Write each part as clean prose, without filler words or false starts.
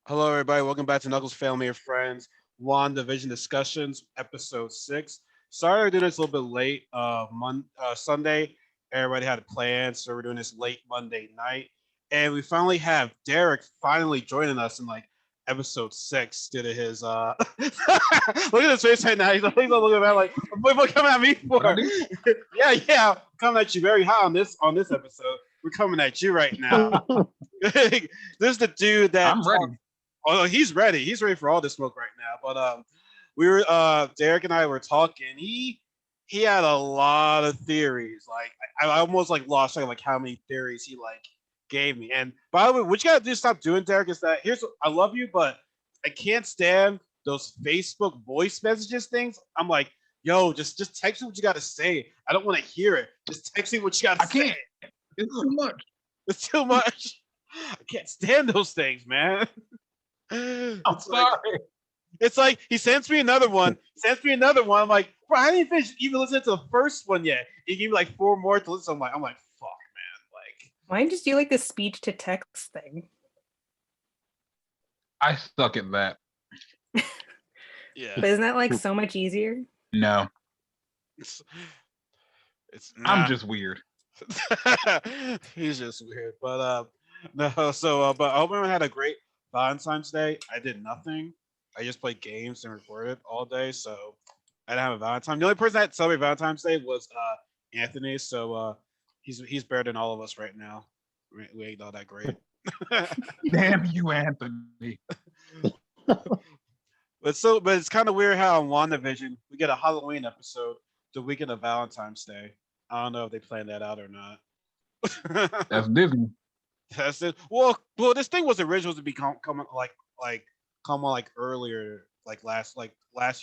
Hello, everybody. Welcome back to Knuckles Family and Friends WandaVision Discussions, Episode 6. Sorry we're doing this a little bit late. Sunday, everybody had plans, so we're doing this late Monday night. And we finally have Derek finally joining us in like Episode 6 due to his. Look at his face right now. He's looking at like, what coming at me What I for? do? yeah. Coming at you very hot on this episode. We're coming at you right now. This is the dude that I'm ready. Oh, he's ready. He's ready for all this smoke right now. But we were Derek and I were talking. He had a lot of theories. Like I almost like lost track of like how many theories he like gave me. And by the way, what you gotta do to stop doing, Derek, is that here's I love you, but I can't stand those Facebook voice messages things. I'm like, yo, just text me what you gotta say. I don't want to hear it. Just text me what you gotta I say. can't. It's too much. It's too much. I can't stand those things, man. I'm It's like sorry. it's like he sends me another one. I'm like, bro, I didn't finish even listening to the first one yet. He gave me like four more to listen. I'm like, fuck, man. Why just do like the speech to text thing? I suck at that. Like, But yeah, isn't that like so much easier? No, it's, it's I'm not. just weird. He's just weird, but no. So, but I hope everyone had a great Valentine's Day. I did nothing. I just played games and recorded all day, so I didn't have a Valentine. The only person that celebrated Valentine's Day was Anthony. So he's better than all of us right now. We ain't all that great. Damn you, Anthony. But it's kind of weird how on WandaVision we get a Halloween episode the weekend of Valentine's Day. I don't know if they planned that out or not. That's Disney. That's it. Well, this thing was originally to be coming come on like earlier, like last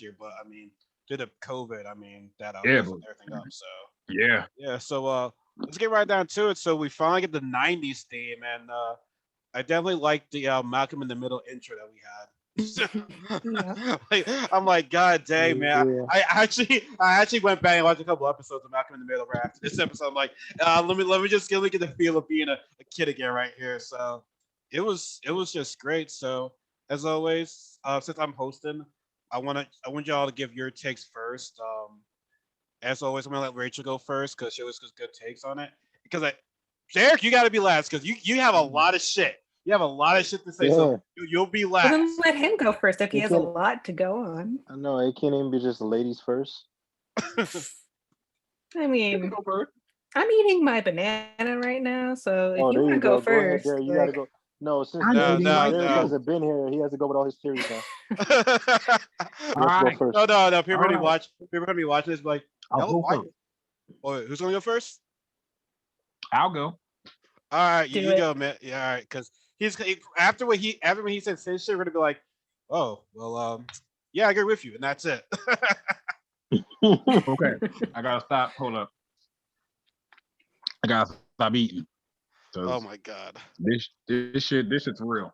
year, but I mean, due to COVID, I mean that Yeah, messed but everything up. So yeah. yeah, so let's get right down to it. So we finally get the '90s theme, and I definitely like the Malcolm in the Middle intro that we had. Yeah. Like, I'm like, God dang, man. Yeah. I actually went back and watched a couple episodes of Malcolm in the Middle right after this episode. I'm like, let me get the feel of being a kid again right here. So it was just great. So as always, since I'm hosting, I want y'all to give your takes first. As always, I'm gonna let Rachel go first because she always gives good takes on it. Because Derek, you got to be last because you have a lot of shit. You have a lot of shit to say, so you'll be Well, then last. let him go first if he You has a can't- lot to go on. I know it can't even be just ladies first. I You mean, can go first. I'm eating my banana right now, so if you there want to you go go. Go ahead, first, Derek. You like, gotta go. No, since I'm Derek, eating Derek right now. hasn't been here, he has to go with all his theories now. All You have to go right. first. No. People gonna be Alright. watch. People gonna be watching this. Be like, I'll no, go why? first. Oh, wait, who's gonna go first? I'll go. All right, Do you it. go, man. Yeah, all right, because after when he said sin shit, we're gonna be like, oh, well, yeah, I agree with you, and that's it. Okay. I gotta stop. Hold up. I gotta stop eating. Oh my god. This shit's real.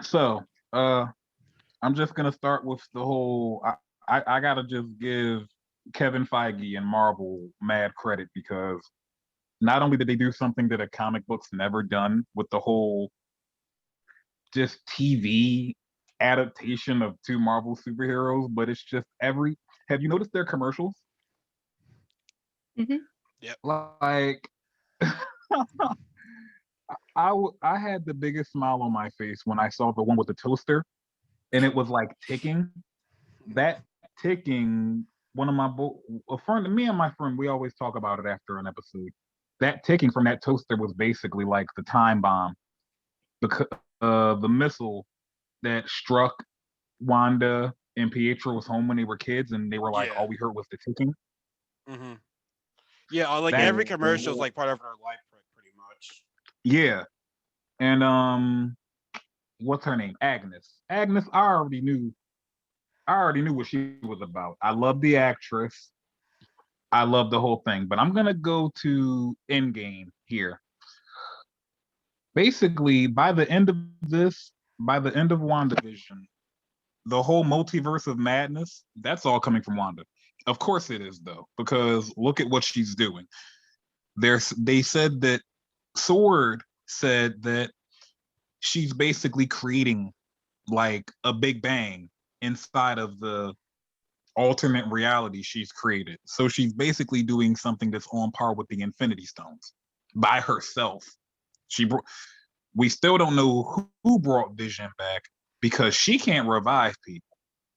So, I'm just gonna start with the whole. I gotta just give Kevin Feige and Marvel mad credit because not only did they do something that a comic book's never done with the whole just TV adaptation of two Marvel superheroes, but it's just every. Have you noticed their commercials? Mhm. Yep. Like, I had the biggest smile on my face when I saw the one with the toaster, and it was like ticking. That ticking, one of my a friend, me and my friend, we always talk about it after an episode. That ticking from that toaster was basically like the time bomb, the missile that struck Wanda and Pietro was home when they were kids, and they were like, Yeah. all we heard was the ticking. Mm-hmm. Yeah, like That every commercial is like part of her life, pretty much. yeah, and what's her name? Agnes. Agnes, I already knew. I already knew what she was about. I love the actress. I love the whole thing. But I'm gonna go to Endgame here. Basically, by the end of WandaVision, the whole multiverse of madness, that's all coming from Wanda. Of course it is, though, because look at what she's doing. They said that Sword said that she's basically creating like a Big Bang inside of the alternate reality she's created. So she's basically doing something that's on par with the Infinity Stones by herself. We still don't know who brought Vision back because she can't revive people.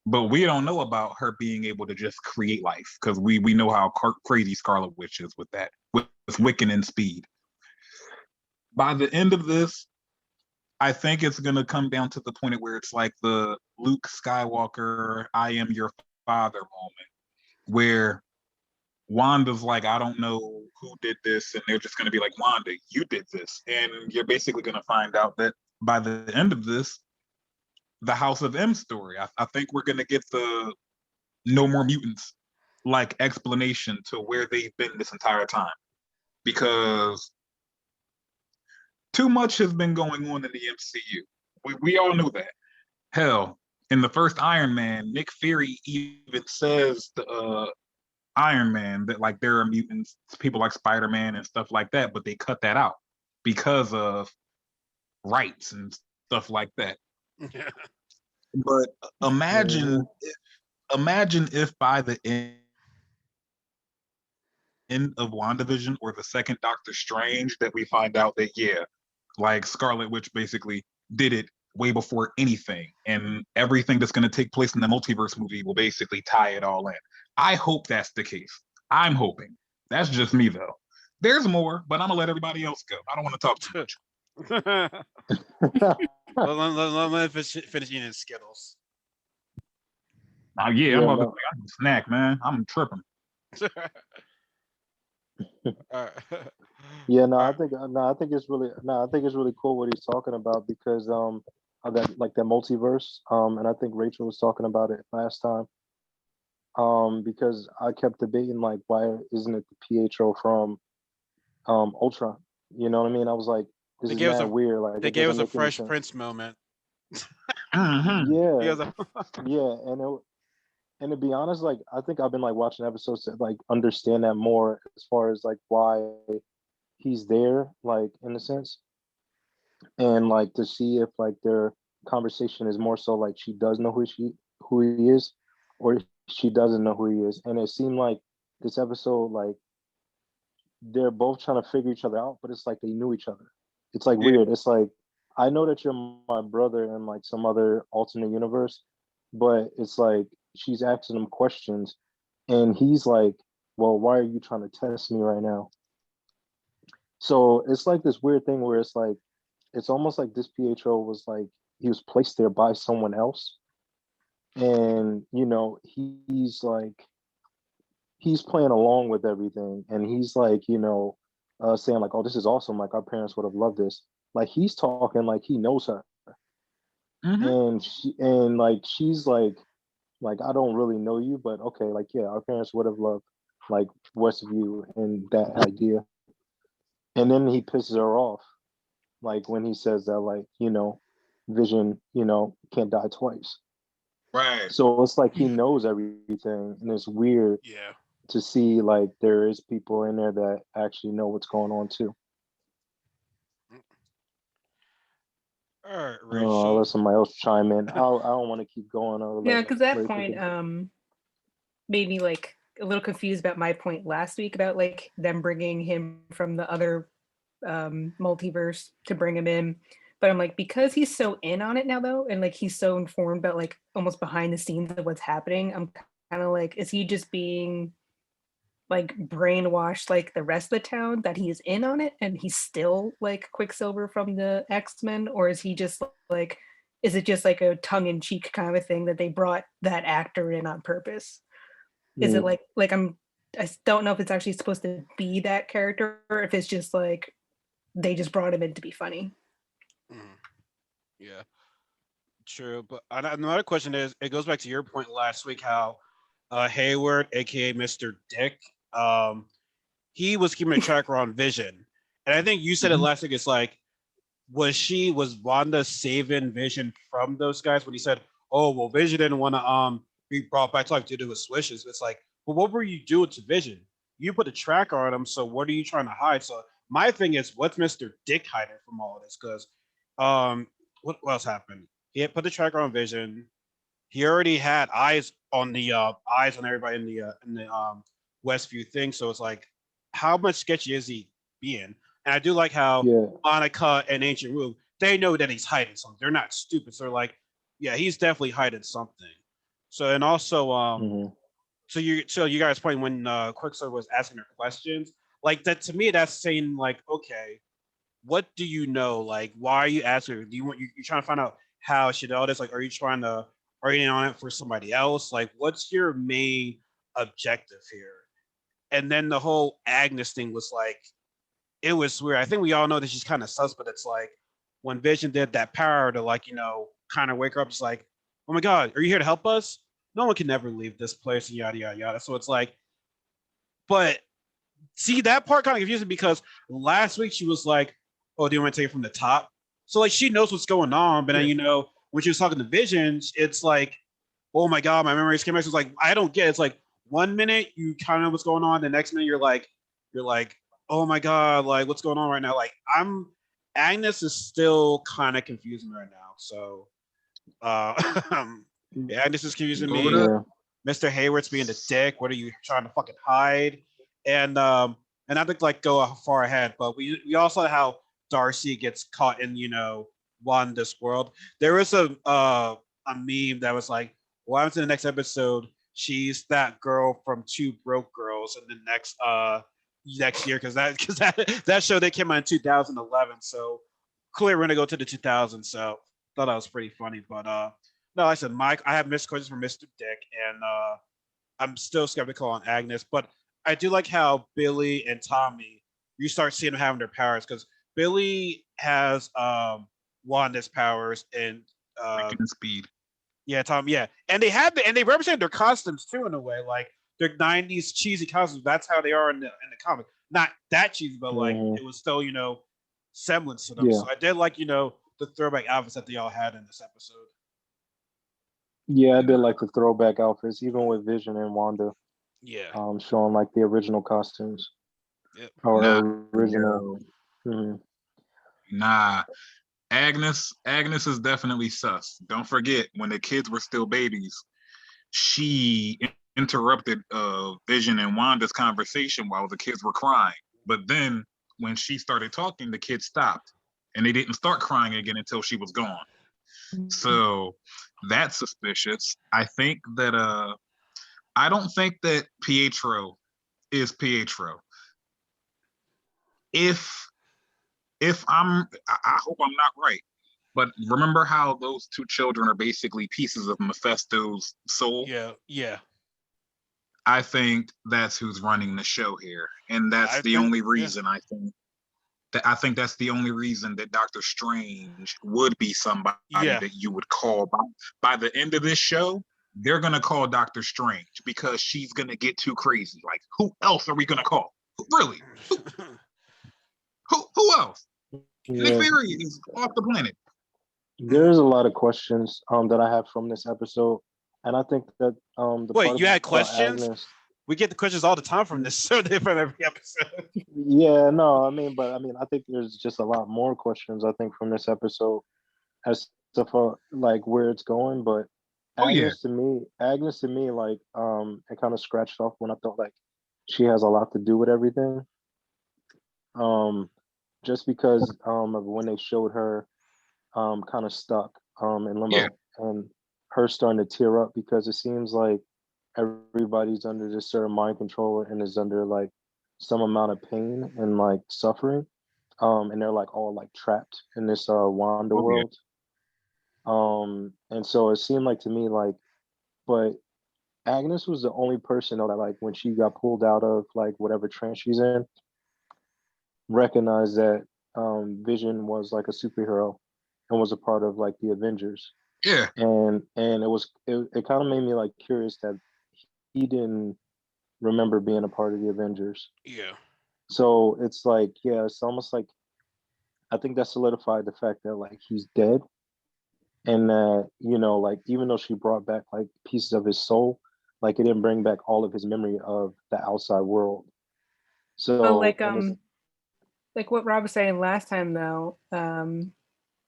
But we don't know about her being able to just create life because we know how crazy Scarlet Witch is with that, with Wiccan and speed. By the end of this, I think it's going to come down to the point where it's like the Luke Skywalker, I am your father moment, where Wanda's like, I don't know who did this. And they're just going to be like, Wanda, you did this. And you're basically going to find out that by the end of this, the House of M story, I think we're going to get the no more mutants like explanation to where they've been this entire time. Because too much has been going on in the MCU. We all know that. Hell, in the first Iron Man, Nick Fury even says to Iron Man that like there are mutants, people like Spider-Man and stuff like that, but they cut that out because of rights and stuff like that. But imagine if by the end of WandaVision or the second Doctor Strange that we find out that like Scarlet Witch basically did it way before anything, and everything that's going to take place in the multiverse movie will basically tie it all in. I hope that's the case. I'm hoping. That's just me though. There's more, but I'm gonna let everybody else go. I don't want to talk too much. Let me finish eating Skittles. I'm about to like, I'm a snack, man. I'm tripping. I think it's really cool what he's talking about because of that like that multiverse. And I think Rachel was talking about it last time. Because I kept debating like why isn't it the Pietro from Ultron? You know what I mean? I was like, this is mad weird. Like they gave us a Fresh Prince moment. Yeah, and to be honest, like I think I've been like watching episodes to like understand that more as far as like why he's there, like in a sense, and like to see if like their conversation is more so like she does know who he is, or she doesn't know who he is. And it seemed like this episode, like they're both trying to figure each other out, but it's like they knew each other. It's like weird. It's like I know that you're my brother in like some other alternate universe, but it's like she's asking him questions and he's like, well, why are you trying to test me right now? So it's like this weird thing where it's like it's almost like this Pietro was like he was placed there by someone else, and you know he's playing along with everything, and he's like saying like, oh, this is awesome, like our parents would have loved this. Like he's talking like he knows her. And she's like I don't really know you, but okay, like yeah, our parents would have loved like Westview and that idea. And then he pisses her off, like when he says that like Vision can't die twice. Right. So it's like he knows everything, and it's weird to see like there is people in there that actually know what's going on too. All right, Rachel. I'll let somebody else chime in. I don't want to keep going. Yeah, because that point made me like a little confused about my point last week about like them bringing him from the other multiverse to bring him in. But I'm like, because he's so in on it now though, and like he's so informed about like almost behind the scenes of what's happening, I'm kind of like, is he just being like brainwashed like the rest of the town that he is in on it and he's still like Quicksilver from the X-Men? Or is he just like, is it just like a tongue-in-cheek kind of thing that they brought that actor in on purpose? Is it like I don't know if it's actually supposed to be that character or if it's just like they just brought him in to be funny. Yeah, true. But another question is, it goes back to your point last week, how Hayward, aka Mr. Dick, he was keeping a tracker on Vision, and I think you said it last week. It's like, was Wanda saving Vision from those guys when he said, "Oh, well, Vision didn't want to be brought back to life due to his wishes." It's like, well, what were you doing to Vision? You put a tracker on him, so what are you trying to hide? So my thing is, what's Mr. Dick hiding from all of this? Because what else happened? He had put the tracker on Vision. He already had eyes on the eyes on everybody in the Westview thing. So it's like, how much sketchy is he being? And I do like how Yeah. Monica and Ancient Room, they know that he's hiding something. They're not stupid. So they're like, yeah, he's definitely hiding something. So and also hmm so you guys point when Quicksilver was asking her questions, like that to me that's saying like, okay, what do you know? Like, why are you asking her? Do you want you're trying to find out how she did all this? Like, are you trying to are you in on it for somebody else? Like, what's your main objective here? And then the whole Agnes thing was like, it was weird. I think we all know that she's kind of sus, but it's like when Vision did that power to like, kind of wake her up, it's like, oh my God, are you here to help us? No one can never leave this place and yada yada yada. So it's like, but see that part kind of confusing because last week she was like, "Oh, do you want to take it from the top?" So like she knows what's going on, but then when she was talking to Vision, it's like, "Oh my God, my memories came back." So it's like I don't get it. It's like 1 minute you kind of know what's going on, the next minute you're like, "Oh my God, like what's going on right now?" Like Agnes is still kind of confusing right now. So yeah, Agnes is confusing Over me. the Yeah. Mr. Hayward's being a dick. What are you trying to fucking hide? And not to like go far ahead, but we also know how Darcy gets caught in Wanda's world. There was a meme that was like, "What happens in the next episode? She's that girl from Two Broke Girls in the next year because that show that came out in 2011. So clearly we're gonna go to the 2000s. So thought that was pretty funny, but no, like I said, Mike, I have missed questions from Mr. Dick, and I'm still skeptical on Agnes, but I do like how Billy and Tommy, you start seeing them having their powers because Billy has Wanda's powers and breaking speed. yeah, Tom, yeah, and they represent their costumes too in a way, like their '90s cheesy costumes. That's how they are in the comic. Not that cheesy, but like hmm it was still semblance to them. Yeah. So I did like the throwback outfits that they all had in this episode. Yeah, I did like the throwback outfits, even with Vision and Wanda, Yeah. showing like the original costumes Yep. Nah, or original. yo, Mhm. nah. Agnes is definitely sus. Don't forget when the kids were still babies, she interrupted Vision and Wanda's conversation while the kids were crying. But then when she started talking, the kids stopped, and they didn't start crying again until she was gone. So that's suspicious. I don't think that Pietro is Pietro. If I hope I'm not right, but remember how those two children are basically pieces of Mephisto's soul? Yeah. Yeah. I think that's who's running the show here, and that's I the think only yeah. reason I think that's the only reason that Doctor Strange would be somebody Yeah. that you would call by the end of this show. They're gonna call Doctor Strange because she's gonna get too crazy. Like, who else are we gonna call? Really? Who else? Nick Yeah, Fury is off the planet. there's a lot of questions that I have from this episode, and I think that the Wait, part you had about questions? Agnes. We get the questions all the time from this show, from every episode. Yeah, no, I think there's just a lot more questions I think from this episode as to for like where it's going. But Oh yeah, Agnes to me, like it kind of scratched off when I thought like she has a lot to do with everything. Um, just because of when they showed her kind of stuck in yeah, limbo and her starting to tear up because it seems like everybody's under this certain mind control and is under like some amount of pain and like suffering and they're like all like trapped in this Wanda oh yeah. world and so it seemed like to me like but Agnes was the only person though that like when she got pulled out of like whatever trance she's in recognized that Vision was like a superhero and was a part of like the Avengers Yeah, and it kind of made me like curious that he didn't remember being a part of the Avengers. Yeah. So it's like, yeah, it's almost like I think that solidified the fact that like he's dead, and that like even though she brought back like pieces of his soul, like it didn't bring back all of his memory of the outside world. Oh, So and it's like what Rob was saying last time though.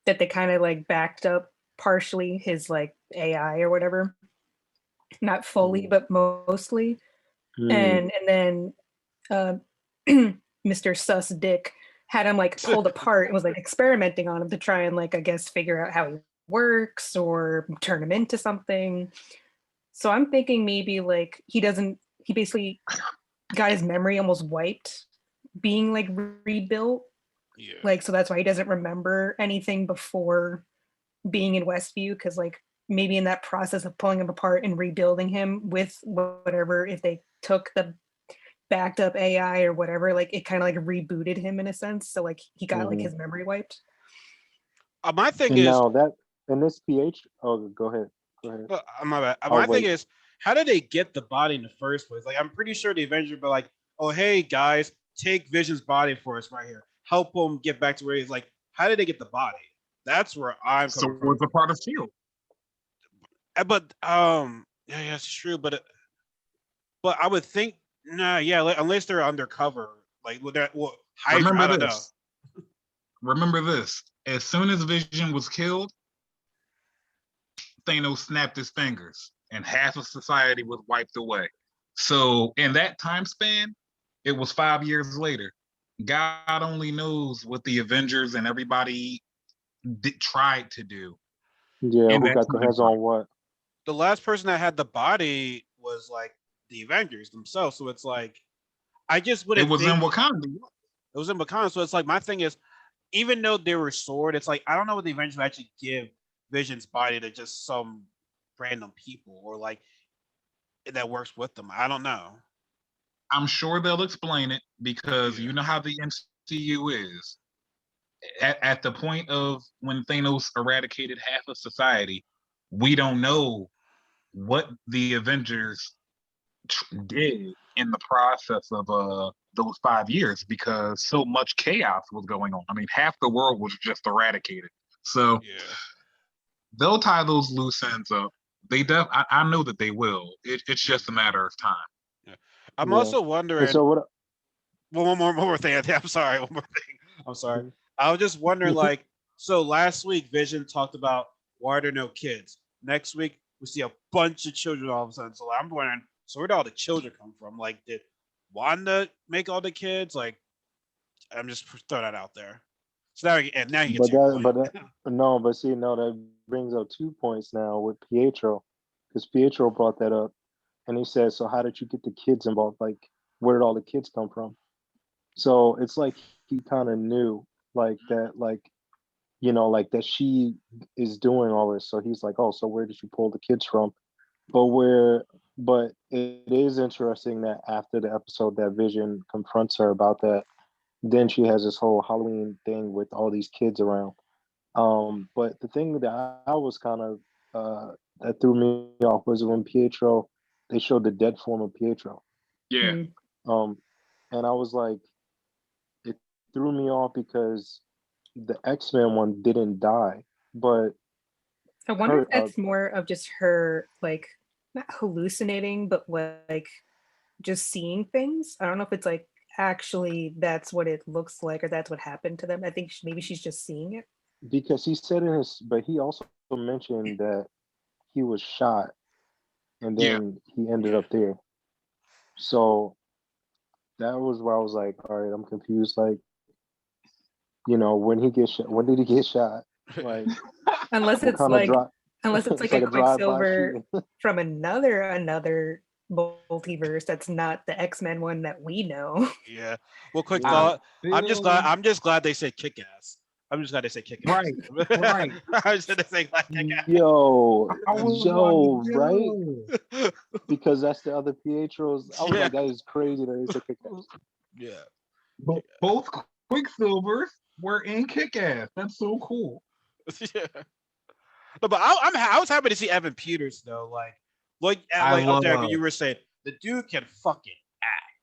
that they kind of like backed up partially his like AI or whatever, not fully but mostly. And then Mr. Sus Dick had him like pulled apart and was like experimenting on him to try and like I guess figure out how he works or turn him into something. So I'm thinking maybe like he basically got his memory almost wiped being like rebuilt. Yeah. Like so that's why he doesn't remember anything before being in Westview, because like maybe in that process of pulling him apart and rebuilding him with whatever, if they took the backed up AI or whatever, like it kind of like rebooted him in a sense. So like he got like his memory wiped. My thing And is now that in this PH. Oh, go ahead. my bad. I'll My thing wait. is, how did they get the body in the first place? Like, I'm pretty sure the Avengers were like, "Oh, hey guys, take Vision's body for us right here. Help him get back to where he's like." How did they get the body? That's where I'm coming from. So it's a part of Shield. But yeah, it's true. But I would think, unless they're undercover, like with that. Well, Hydra, I don't know. Remember this. As soon as Vision was killed, Thanos snapped his fingers, and half of society was wiped away. So in that time span, it was 5 years later. God only knows what the Avengers and everybody tried to do. Yeah, who got their hands on what? The last person that had the body was like the Avengers themselves. So it's like, I just wouldn't. It was in Wakanda. It was in Wakanda. So it's like, my thing is, even though they were sword, it's like I don't know what the Avengers would actually give Vision's body to just some random people or like that works with them. I don't know. I'm sure they'll explain it because you know how the MCU is. At the point of when Thanos eradicated half of society, we don't know what the Avengers did in the process of those 5 years because so much chaos was going on. I mean, half the world was just eradicated. So they'll tie those loose ends up. I know that they will. It's just a matter of time. Yeah. I'm also wondering. And so what? One more thing. I'm sorry. One more thing. I'm sorry. I was just wondering, like, so last week Vision talked about why are there no kids. Next week we see a bunch of children all of a sudden. So I'm wondering, so where did all the children come from? Like, did Wanda make all the kids? Like, I'm just throwing that out there. So now you get that brings up 2 points now with Pietro, because Pietro brought that up, and he said, "So how did you get the kids involved? Like, where did all the kids come from?" So it's like he kind of knew, like that, like like that she is doing all this. So he's like, "Oh, so where did you pull the kids from?" But it is interesting that after the episode that Vision confronts her about that, then she has this whole Halloween thing with all these kids around. But the thing that I was kind of that threw me off was when they showed the dead form of Pietro. Yeah. And I was like, it threw me off because the X-Men one didn't die, but I wonder if that's more of just her like not hallucinating, but like just seeing things. I don't know if it's like actually that's what it looks like or that's what happened to them. I think maybe she's just seeing it. Because he said but he also mentioned that he was shot and then he ended up there. So that was where I was like, all right, I'm confused. Like, when did he get shot? Like, unless it's like a Quicksilver from another multiverse that's not the X-Men one that we know. Yeah. Well, quick thought. I'm just glad they said Kick-Ass. I'm just glad they said Kick-Ass. Right. I was just saying like Kick-Ass. Right? Because that's the other Pietros. I was like, that is crazy that they said Kick-Ass. Yeah. Both Quicksilvers were in Kick-Ass. That's so cool. Yeah. No, but I was happy to see Evan Peters though. Like you were saying, the dude can fucking act.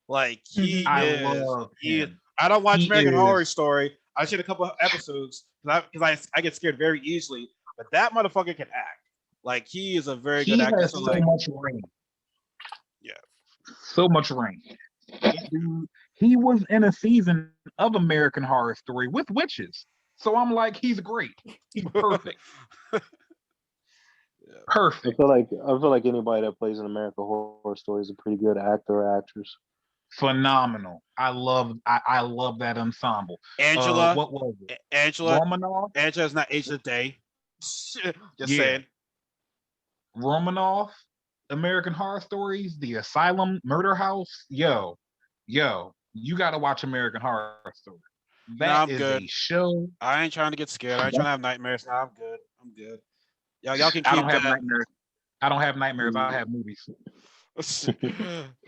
Like he is. I don't watch American Horror Story. I've seen a couple of episodes because I get scared very easily. But that motherfucker can act. Like he is a very good actor. Has so much range. Yeah. So much range. He was in a season of American Horror Story with witches. So I'm like, he's great. He's perfect. Yeah. I Perfect. feel like anybody that plays in American Horror Story is a pretty good actor or actress. Phenomenal. I love that ensemble. Angela, What was it? Angela, Romanoff? Angela's not Angela Day. Just Yeah. saying. Romanoff, American Horror Stories, The Asylum, Murder House. Yo, you gotta watch American Horror Story. Nah, That I'm is good. a show. I ain't trying to get scared. I ain't trying to have nightmares. Nah, I'm good. I'm good. Y'all can I keep don't have that. nightmares. I don't have nightmares. I have movies.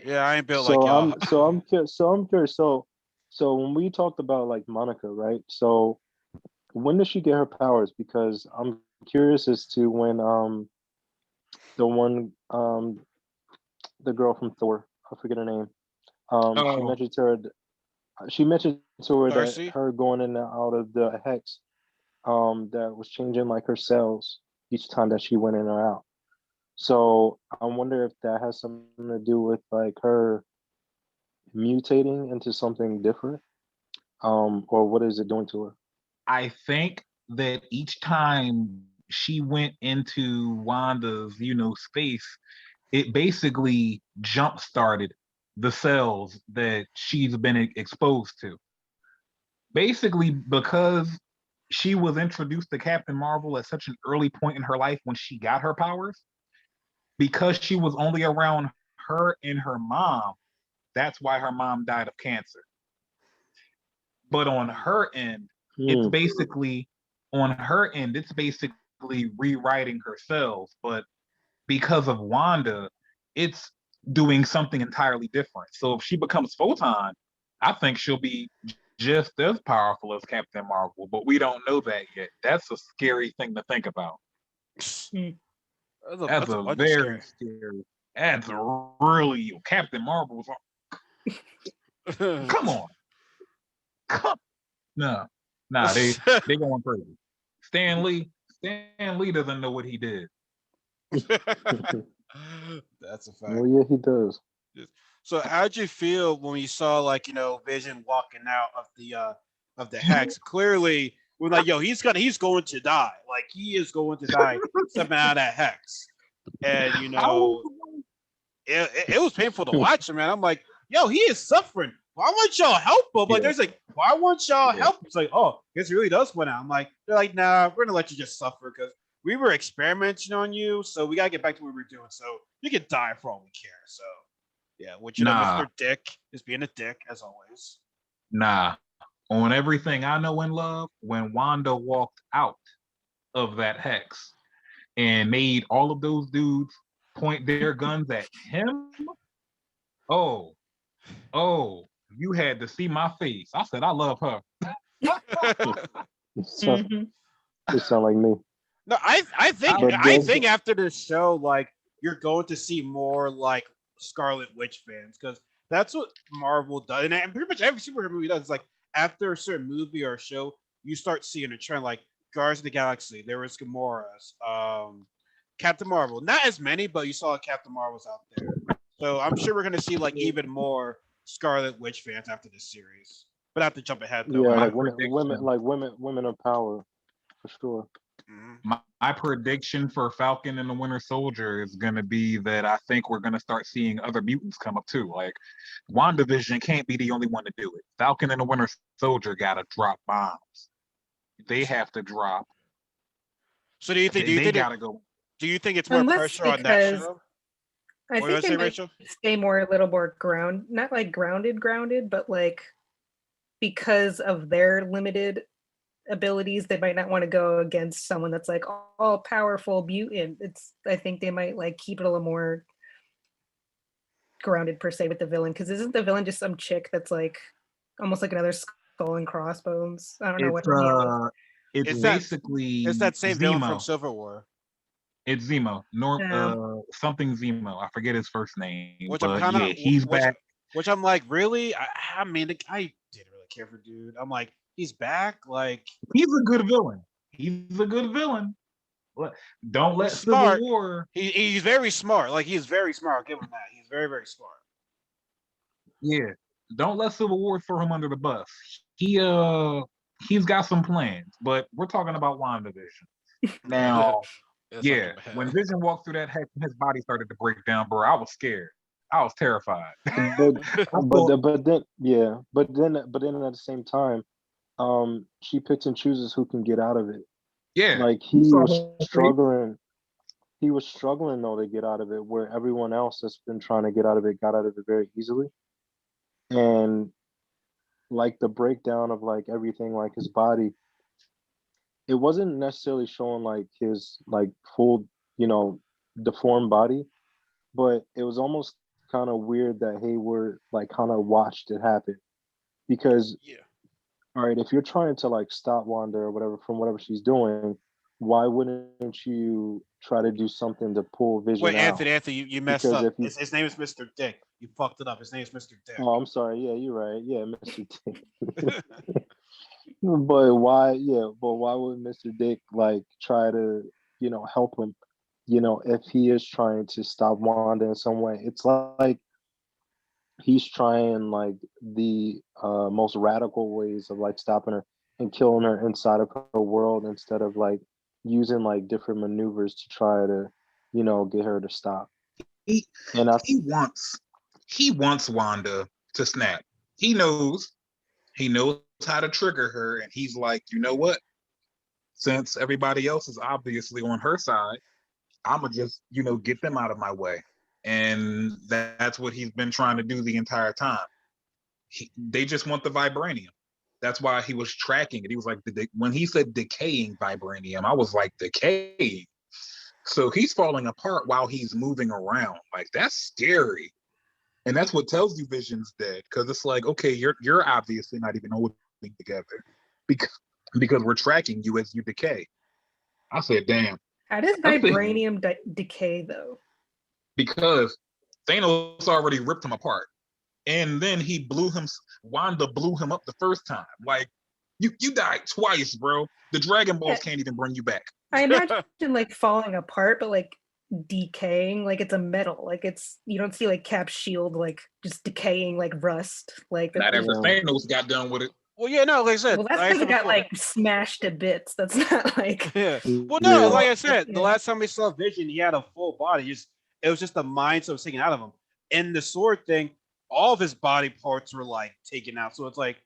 Yeah, I ain't built like y'all. I'm curious. So when we talked about like Monica, right? So when did she get her powers? Because I'm curious as to when the one the girl from Thor, I forget her name. She Oh, mentioned to her that Darcy? her going in and out of the hex that was changing like her cells each time that she went in or out. So I wonder if that has something to do with like her mutating into something different, or what is it doing to her? I think that each time she went into Wanda's, space, it basically jump started the cells that she's been exposed to. Basically, because she was introduced to Captain Marvel at such an early point in her life when she got her powers, because she was only around her and her mom, that's why her mom died of cancer. But Hmm. on her end, it's basically rewriting her cells. But because of Wanda, it's doing something entirely different. So if she becomes Photon, I think she'll be just as powerful as Captain Marvel, but we don't know that yet. That's a scary thing to think about. Hmm. That's That's a a bunch of very scary. scary. That's a really Captain Marvel's. Come on, come. No, nah, they going crazy. Stan Lee, Stan Lee doesn't know what he did. That's a Well, fact. yeah, he does. So how'd you feel when you saw like Vision walking out of the hex? Clearly, we're like, yo, he's going to die. Like he is going to die stepping out of that hex. And I was, it was painful to watch him, man. I'm like, yo, he is suffering. Why won't y'all help him? Like, yeah, there's like, why won't y'all yeah. help him? It's like, oh, guess he really does win out. I'm like, they're like, nah, we're gonna let you just suffer because we were experimenting on you, so we gotta get back to what we were doing. So you can die for all we care. So yeah, which Nah, Mr. Dick is being a dick as always. nah. On everything I know and love, when Wanda walked out of that hex and made all of those dudes point their guns at him, oh, you had to see my face. I said, I love her. So Hmm. it sound like me. No, But I then, think after this show, like you're going to see more like Scarlet Witch fans because that's what Marvel does, and pretty much every superhero movie does. It's like after a certain movie or show, you start seeing a trend. Like Guardians of the Galaxy, there was Gamora's, Captain Marvel. Not as many, but you saw Captain Marvels out there. So I'm sure we're going to see like even more Scarlet Witch fans after this series. But I have to jump ahead though. yeah, My like prediction, women of power for sure. Mhm. my prediction for Falcon and the Winter Soldier is going to be that I think we're going to start seeing other mutants come up too. Like WandaVision can't be the only one to do it. Falcon and the Winter Soldier got to drop bombs. They have to drop. So do you think? They got to go. Do you think it's more Unless pressure on that because show? I What do you think they say, might Rachel? stay more a little more not like grounded, but like because of their limited abilities, they might not want to go against someone that's like all powerful mutant. I think they might like keep it a little more grounded per se with the villain, because isn't the villain just some chick that's like almost like another skull and crossbones? I don't know what It's her name is. it's It's that it's basically that same villain from Zemo. Civil War, It's Zemo. Um, Something Zemo. I forget his first name, which I'm but kind yeah, of he's back. which I'm like, really? I mean, I didn't really care for dude. I'm like, he's back. Like He's a good villain. He's a good villain. But don't he's let Civil smart. War. He's very smart. Like he's very smart. I'll give him that. He's very smart. Yeah, don't let Civil War throw him under the bus. he's got some plans, but we're talking about WandaVision. Now, yeah, when Vision walked through that hex and his body started to break down, bro, I was scared. I was terrified. But but then at the same time, she picks and chooses who can get out of it. Yeah, Like you he saw was her face. struggling. He was struggling though to get out of it, where everyone else that's been trying to get out of it got out of it very easily. And like the breakdown of like everything, like his body, it wasn't necessarily showing like his like full, deformed body, but it was almost kind of weird that Hayward like kind of watched it happen because Yeah. all right, if you're trying to like stop Wanda or whatever from whatever she's doing, why wouldn't you try to do something to pull Vision Wait, out? Anthony, you messed Because up. if you, His name is Mr. Dick. You fucked it up. His name is Mr. Dick. oh, I'm sorry. Yeah, you're right. Yeah, Mr. Dick. But why? Yeah, but why would Mr. Dick like try to, help him? If he is trying to stop Wanda in some way, it's like he's trying like the most radical ways of like stopping her and killing her inside of her world instead of like using like different maneuvers to try to get her to stop. He And I he wants Wanda to snap. He knows how to trigger her, and he's like, you know what? Since everybody else is obviously on her side, I'ma just get them out of my way, and that's what he's been trying to do the entire time. They just want the vibranium. That's why he was tracking it. He was like, when he said decaying vibranium, I was like, decaying. So he's falling apart while he's moving around. Like, that's scary. And that's what tells you Vision's dead. Because it's like, okay, you're obviously not even holding together. Because we're tracking you as you decay. I said, damn. How does vibranium decay though? Because Thanos already ripped him apart. And then Wanda blew him up the first time. Like, you died twice, bro. The Dragon Balls can't even bring you back. I imagine like falling apart, but like decaying, like it's a metal. Like you don't see like Cap's shield like just decaying like rust. Like not after Thanos got done with it. Well, yeah, no, like I said, well, that's because it got like smashed to bits. That's not like yeah. Well, no, like I said, the last time we saw Vision, he had a full body. It was just the mind that was taken out of him. And the sword thing, all of his body parts were like taken out. So it's like,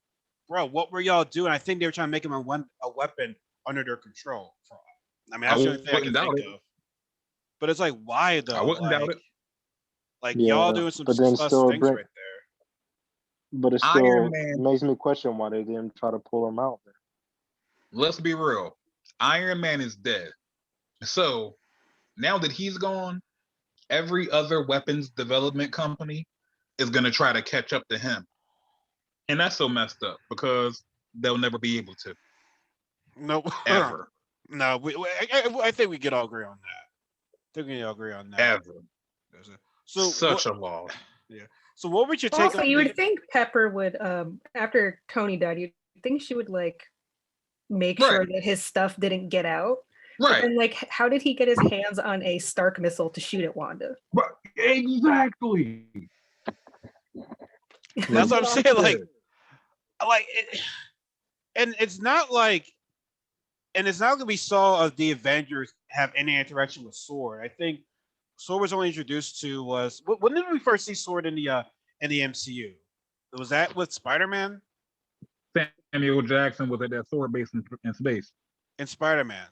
bro, what were y'all doing? I think they were trying to make him a weapon under their control. I mean, that's the only thing I can think of. But it's like, why though? I wouldn't doubt it. Like y'all doing some sus things right there. But it still makes me question why they didn't try to pull him out there. Let's be real. Iron Man is dead. So now that he's gone, every other weapons development company is going to try to catch up to him. And that's so messed up because they'll never be able to. No. Ever. No, I think we could all agree on that. Ever. So such a loss. Yeah. So what would you take? Also, you would think Pepper would, after Tony died, you'd think she would like make sure that his stuff didn't get out. Right. And like, how did he get his hands on a Stark missile to shoot at Wanda? Exactly. That's what I'm saying. Like it, and it's not like we saw of the Avengers have any interaction with Sword. I think Sword was only introduced to when did we first see Sword in the MCU? Was that with Spider-Man? Samuel Jackson was at that Sword base in space. In Spider-Man.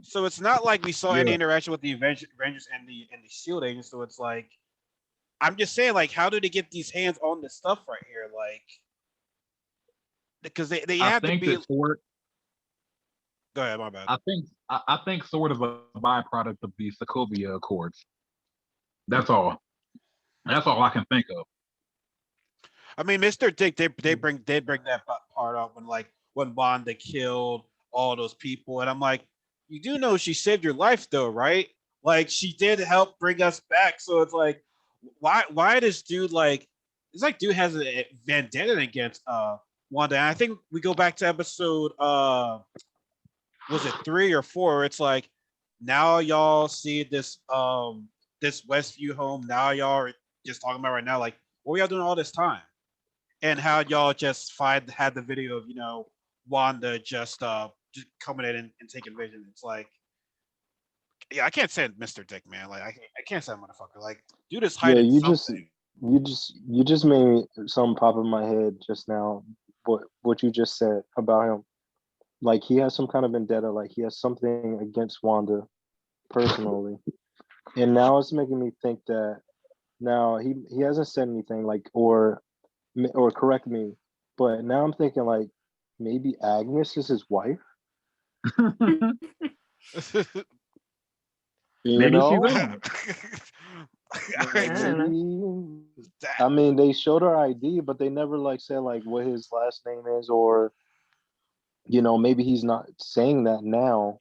So it's not like we saw any interaction with the Avengers and the Shield agents. So it's like, I'm just saying, like, how do they get these hands on this stuff right here? Like, because they have to be. Sword, go ahead, my bad. I think Sword is a byproduct of the Sokovia Accords. That's all. That's all I can think of. I mean, Mr. Dick, they bring that part up when Wanda killed all those people, and I'm like, you do know she saved your life though, right? Like, she did help bring us back. So it's like, why this dude dude has a vendetta against Wanda? And I think we go back to episode was it 3 or 4? Where it's like, now y'all see this Westview home. Now y'all are just talking about right now, like, what were y'all doing all this time? And how y'all just had the video of Wanda just coming in and taking Vision. It's like, yeah, I can't stand Mr. Dick, man. Like I can't stand motherfucker. Like, dude is Yeah, hiding something. you just made something pop in my head just now. What you just said about him. Like he has some kind of vendetta. Like he has something against Wanda personally, and now it's making me think that now he hasn't said anything like or correct me, but now I'm thinking like maybe Agnes is his wife. You Maybe she's know, on. like I don't know. maybe. I mean, they showed her ID, but they never like said like what his last name is, or maybe he's not saying that now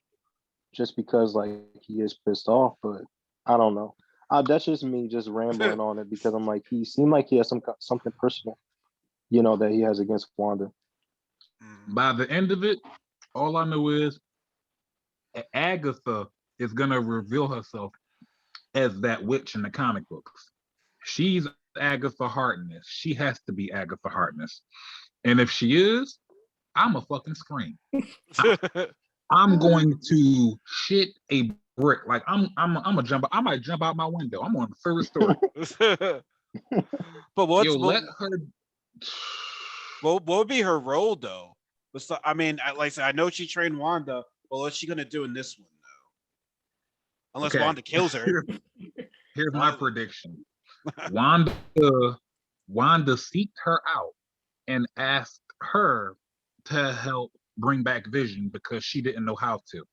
just because like he is pissed off. But I don't know. That's just me just rambling on it because I'm like he seemed like he has something personal, that he has against Wanda. By the end of it, all I know is Agatha is gonna reveal herself as that witch in the comic books. She's Agatha Harkness. She has to be Agatha Harkness. And if she is, I'm a fucking scream. I'm going to shit a brick. Like I'm a jump. I might jump out my window. I'm on the third story. But Yo, let her. what would be her role though? I mean, like I said, I know she trained Wanda, but what's she gonna do in this one though? Unless Okay. Wanda kills her. Here's my prediction. Wanda seeked her out and asked her to help bring back Vision because she didn't know how to.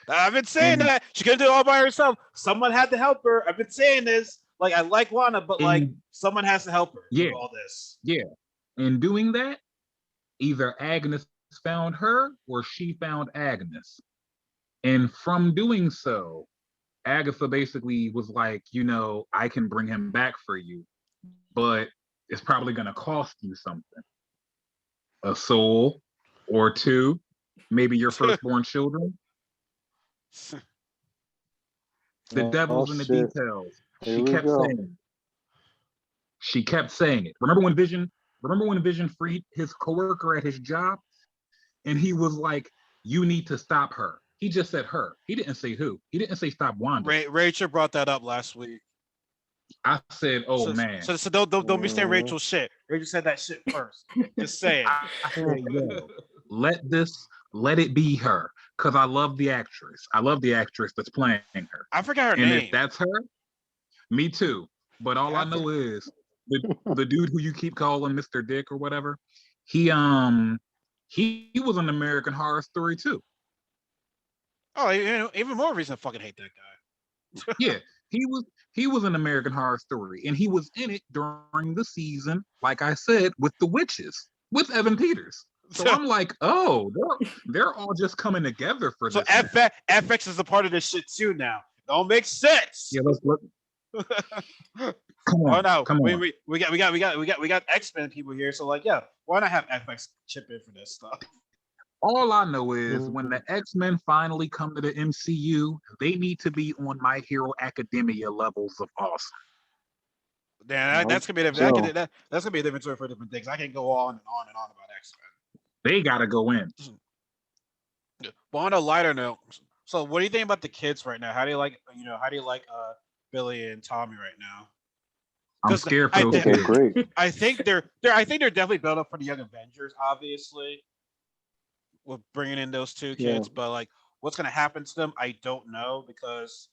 I've been saying that she couldn't do it all by herself. Someone had to help her. I've been saying this. Like I like Wanda, but like someone has to help her do all this. Yeah. In doing that, either Agnes found her or she found Agnes. And from doing so, Agatha basically was like, I can bring him back for you, but it's probably going to cost you something. A soul or two, maybe your firstborn children. The devil's in the details. She kept saying it. Remember when Vision freed his coworker at his job? And he was like, you need to stop her. He just said her. He didn't say who. He didn't say stop Wanda. Rachel brought that up last week. I said, man. So don't be saying Rachel shit. Rachel said that shit first. Just saying. I said, yo, let it be her. Because I love the actress. I love the actress that's playing her. I forgot her name. And if that's her, me too. But all I know is the dude who you keep calling Mr. Dick or whatever, he was an American Horror Story too. Oh, even more reason to fucking hate that guy. Yeah, he was an American Horror Story, and he was in it during the season, like I said, with the witches, with Evan Peters. So I'm like, oh, they're all just coming together for this. So FX is a part of this shit too now. Don't make sense. Yeah, let's look. Come on, come on. We got X-Men people here, so like, yeah, why not have FX chip in for this stuff? All I know is when the X-Men finally come to the MCU, they need to be on My Hero Academia levels of awesome. Damn, that's gonna be that's gonna be a different story for different things. I can go on and on and on about X-Men. They gotta go in. But on a lighter note, so what do you think about the kids right now? How do you like Billy and Tommy right now? I'm scared for those kids. Great. I think they're definitely built up for the Young Avengers, obviously, with bringing in those two kids. But like, what's gonna happen to them? I don't know because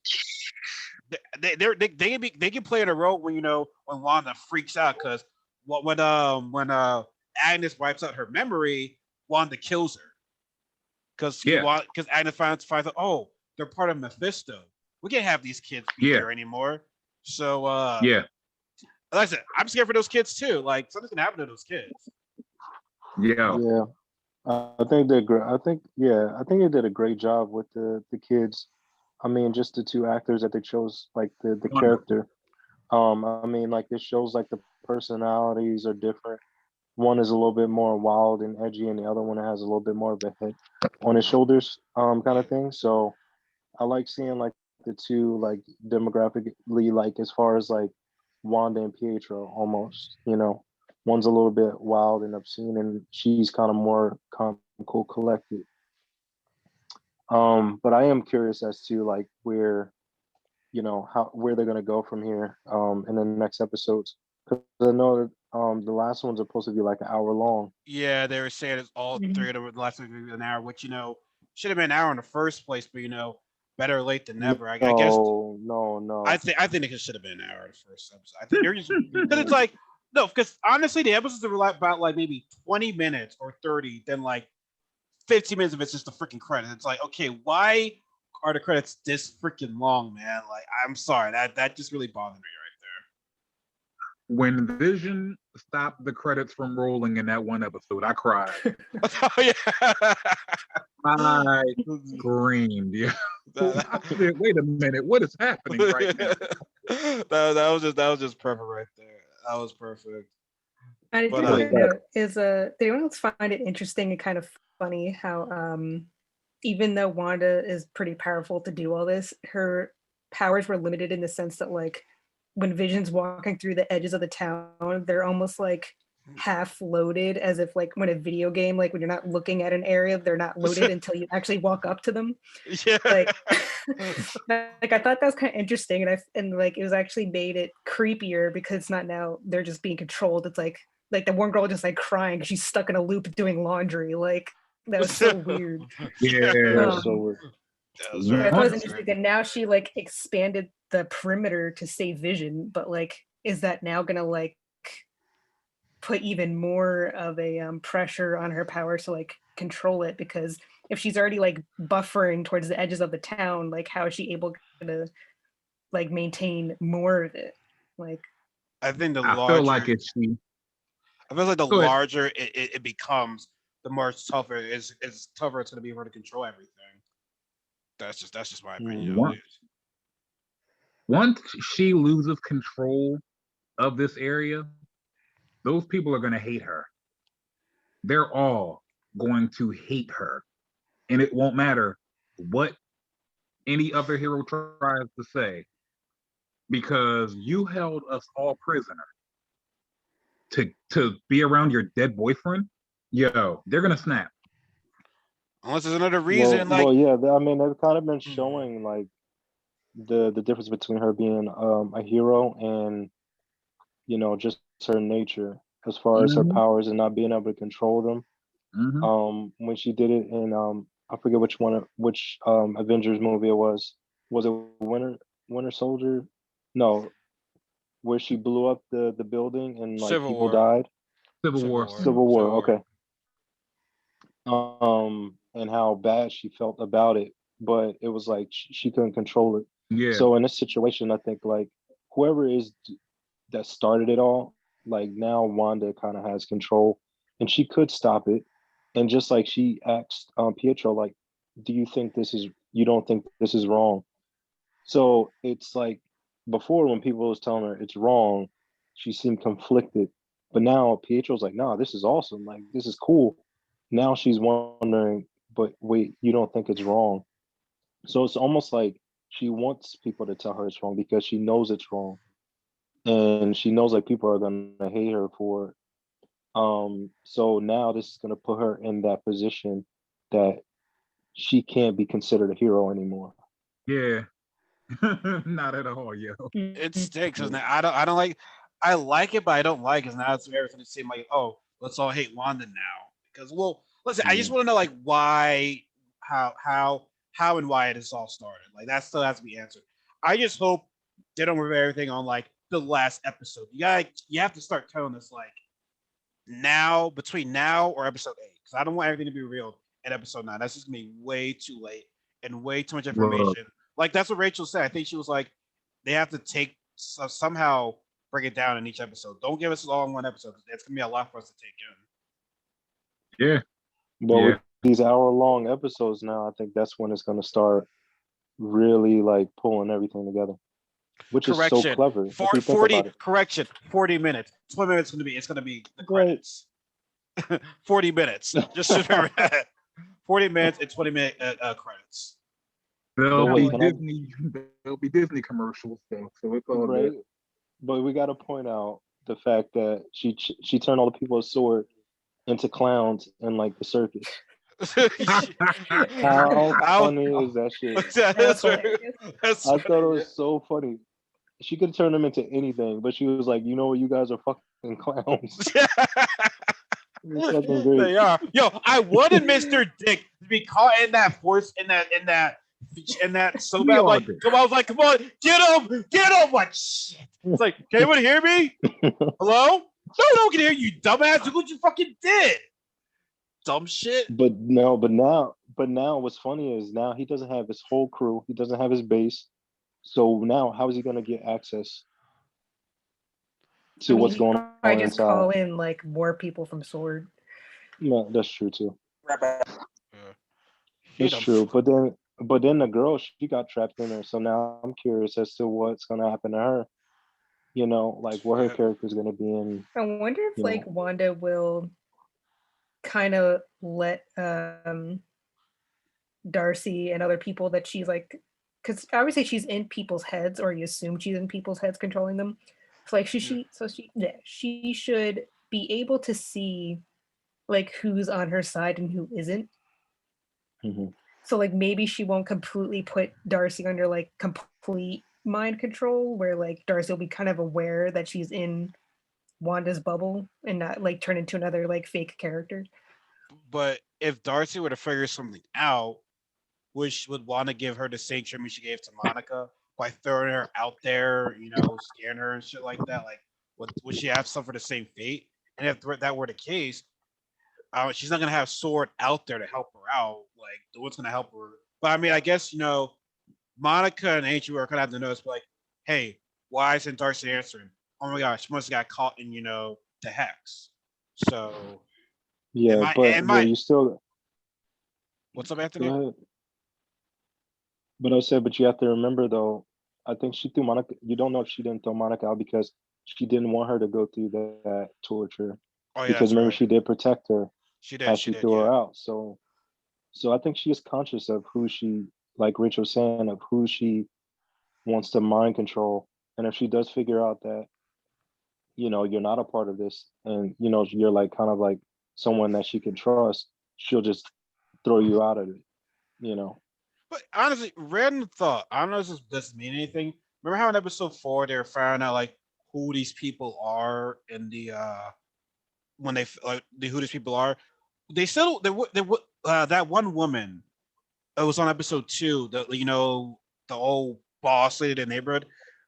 they can play in a role when when Wanda freaks out because when Agnes wipes out her memory, Wanda kills her because Agnes finds out, oh, they're part of Mephisto. We can't have these kids be here anymore. So like I said, I'm scared for those kids too. Like something's gonna happen to those kids. Yeah. I think they're great. I think they did a great job with the kids. I mean, just the two actors that they chose, like the character. I mean, like this shows like the personalities are different. One is a little bit more wild and edgy, and the other one has a little bit more of a head on his shoulders, kind of thing. So I like seeing like the two like demographically, like as far as like Wanda and Pietro, almost, One's a little bit wild and obscene, and she's kind of more calm, cool, collected. But I am curious as to like where, where they're gonna go from here in the next episodes. Because I know that the last ones are supposed to be like an hour long. Yeah, they were saying it's all Mhm. three of them last week an hour, which should have been an hour in the first place, but better late than never. I guess No. I think it should have been an hour in the first episode. I think they're just because it's like no, because honestly, the episodes are about like maybe 20 minutes or 30, then like 15 minutes of it's just the freaking credits. It's like, okay, why are the credits this freaking long, man? Like, I'm sorry, that just really bothered me When Vision stopped the credits from rolling in that one episode, I cried. right there. Oh yeah. I screamed. Yeah. I said, wait a minute, what is happening right now? that was just perfect right there. That was perfect. I But, did want to note is did anyone else find it interesting and kind of funny how even though Wanda is pretty powerful to do all this, her powers were limited in the sense that like when Vision's walking through the edges of the town, they're almost like half loaded, as if like when a video game, like when you're not looking at an area, they're not loaded until you actually walk up to them. Yeah. Like, like I thought that was kind of interesting, and like it was actually made it creepier because it's not now they're just being controlled. It's like the one girl just like crying because she's stuck in a loop doing laundry. Like that was so weird. Yeah. So weird. That was I very thought it was nice, interesting right? that now she like expanded the perimeter to save Vision, but like, is that now gonna like put even more of a pressure on her powers to like control it? Because if she's already like buffering towards the edges of the town, like how is she able to like maintain more of it? Like, I think the I larger feel like it's she. I feel like the Go ahead. larger it becomes, the more tougher it's tougher it's gonna be for her to control everything. That's just my opinion. At Once, least. once she loses control of this area, those people are going to hate her. They're all going to hate her. And it won't matter what any other hero tries to say, because you held us all prisoner to be around your dead boyfriend. Yo, they're going to snap. Unless there's another reason, Well, like yeah. I mean, they've kind of been Mhm. showing like the difference between her being a hero and just her nature as far as her Mm-hmm. powers and not being able to control them. Mm-hmm. When she did it in I forget which Avengers movie it was. Was it Winter Soldier? No, where she blew up the building and like Civil people War. died. Civil Civil War. War. Civil Civil War, War. okay. And how bad she felt about it, but it was like she couldn't control it. Yeah. So in this situation, I think like whoever that started it all, like now Wanda kind of has control, and she could stop it. And just like she asked Pietro, like, do you think you don't think this is wrong? So it's like before when people was telling her it's wrong, she seemed conflicted. But now Pietro's like, nah, this is awesome. Like, this is cool. Now she's wondering, but wait, you don't think it's wrong? So it's almost like she wants people to tell her it's wrong because she knows it's wrong. And she knows like people are gonna hate her for it. So now this is gonna put her in that position that she can't be considered a hero anymore. Yeah. Not at all, yo. It mm-hmm. stinks, isn't it? I don't like. I like it, but I don't like it. Because now it's everything to seem like, oh, let's all hate Wanda now. Because listen, I just want to know like why, how and why this all started. Like that still has to be answered. I just hope they don't remove everything on like the last episode. You have to start telling us like now, between now or episode 8, because I don't want everything to be revealed in episode 9. That's just gonna be way too late and way too much Look, information. Like that's what Rachel said. I think she was like, they have to somehow break it down in each episode. Don't give us all in one episode. It's gonna be a lot for us to take in. yeah. But Yeah. with these hour-long episodes now, I think that's when it's gonna start really like pulling everything together, which is so Correction. clever if you think 40 about it. correction. 40 minutes. 20 minutes it's gonna be the Right. credits. 40 minutes. Just remember that. 40 minutes and 20-minute credits. There'll wait, be can I- Disney. There'll be Disney commercials, so it's all Right. good. But we got to point out the fact that she turned all the people with sword into clowns in like the circus. How funny is that shit? That's hilarious. I thought it was so funny. She could turn them into anything, but she was like, you know what, you guys are fucking clowns. Fucking great. They are. Yo, I wanted Mr. Dick to be caught in that force in that so bad. Like, come on, I was like, come on, get him! What shit? It's like, can anyone hear me? Hello? No one can hear you, dumbass. Look what you fucking did. Dumb shit. But now, what's funny is now he doesn't have his whole crew. He doesn't have his base. So now, how is he gonna get access to what's going on I just inside? call in like more people from Sword. No, that's true too. Yeah. It's true. But then the girl, she got trapped in there. So now I'm curious as to what's gonna happen to her. You know, like what her character is gonna be in. I wonder if like Wanda will kind of let Darcy and other people that she's like, because I would say she's in people's heads, or you assume she's in people's heads controlling them. So like she should be able to see like who's on her side and who isn't. Mm-hmm. So like maybe she won't completely put Darcy under like complete mind control, where like Darcy will be kind of aware that she's in Wanda's bubble and not like turn into another like fake character. But if Darcy were to figure something out, would Wanda give her the same treatment she gave to Monica by throwing her out there, scaring her and shit like that? Like, would she have suffered the same fate? And if that were the case, she's not gonna have Sword out there to help her out. Like, what's gonna help her? But I mean, I guess Monica and Angel are gonna have to notice, like, hey, why isn't Darcy answering? Oh my gosh, she must have got caught in the hex. So yeah, but you still. What's up, Anthony? Go ahead. But I said, but you have to remember though. I think she threw Monica. You don't know if she didn't throw Monica out because she didn't want her to go through that torture. Oh, yeah, because remember, right. she did protect her. She did. As she threw her out. So I think she is conscious of who she, like Rachel was saying, of who she wants to mind control. And if she does figure out that, you're not a part of this, and you're like kind of like someone that she can trust, she'll just throw you out of it. But honestly, random thought. I don't know if this doesn't mean anything. Remember how in episode 4 they were finding out like who these people are in the when they who these people are. They still that one woman. It was on episode 2. The old boss lady in the neighborhood.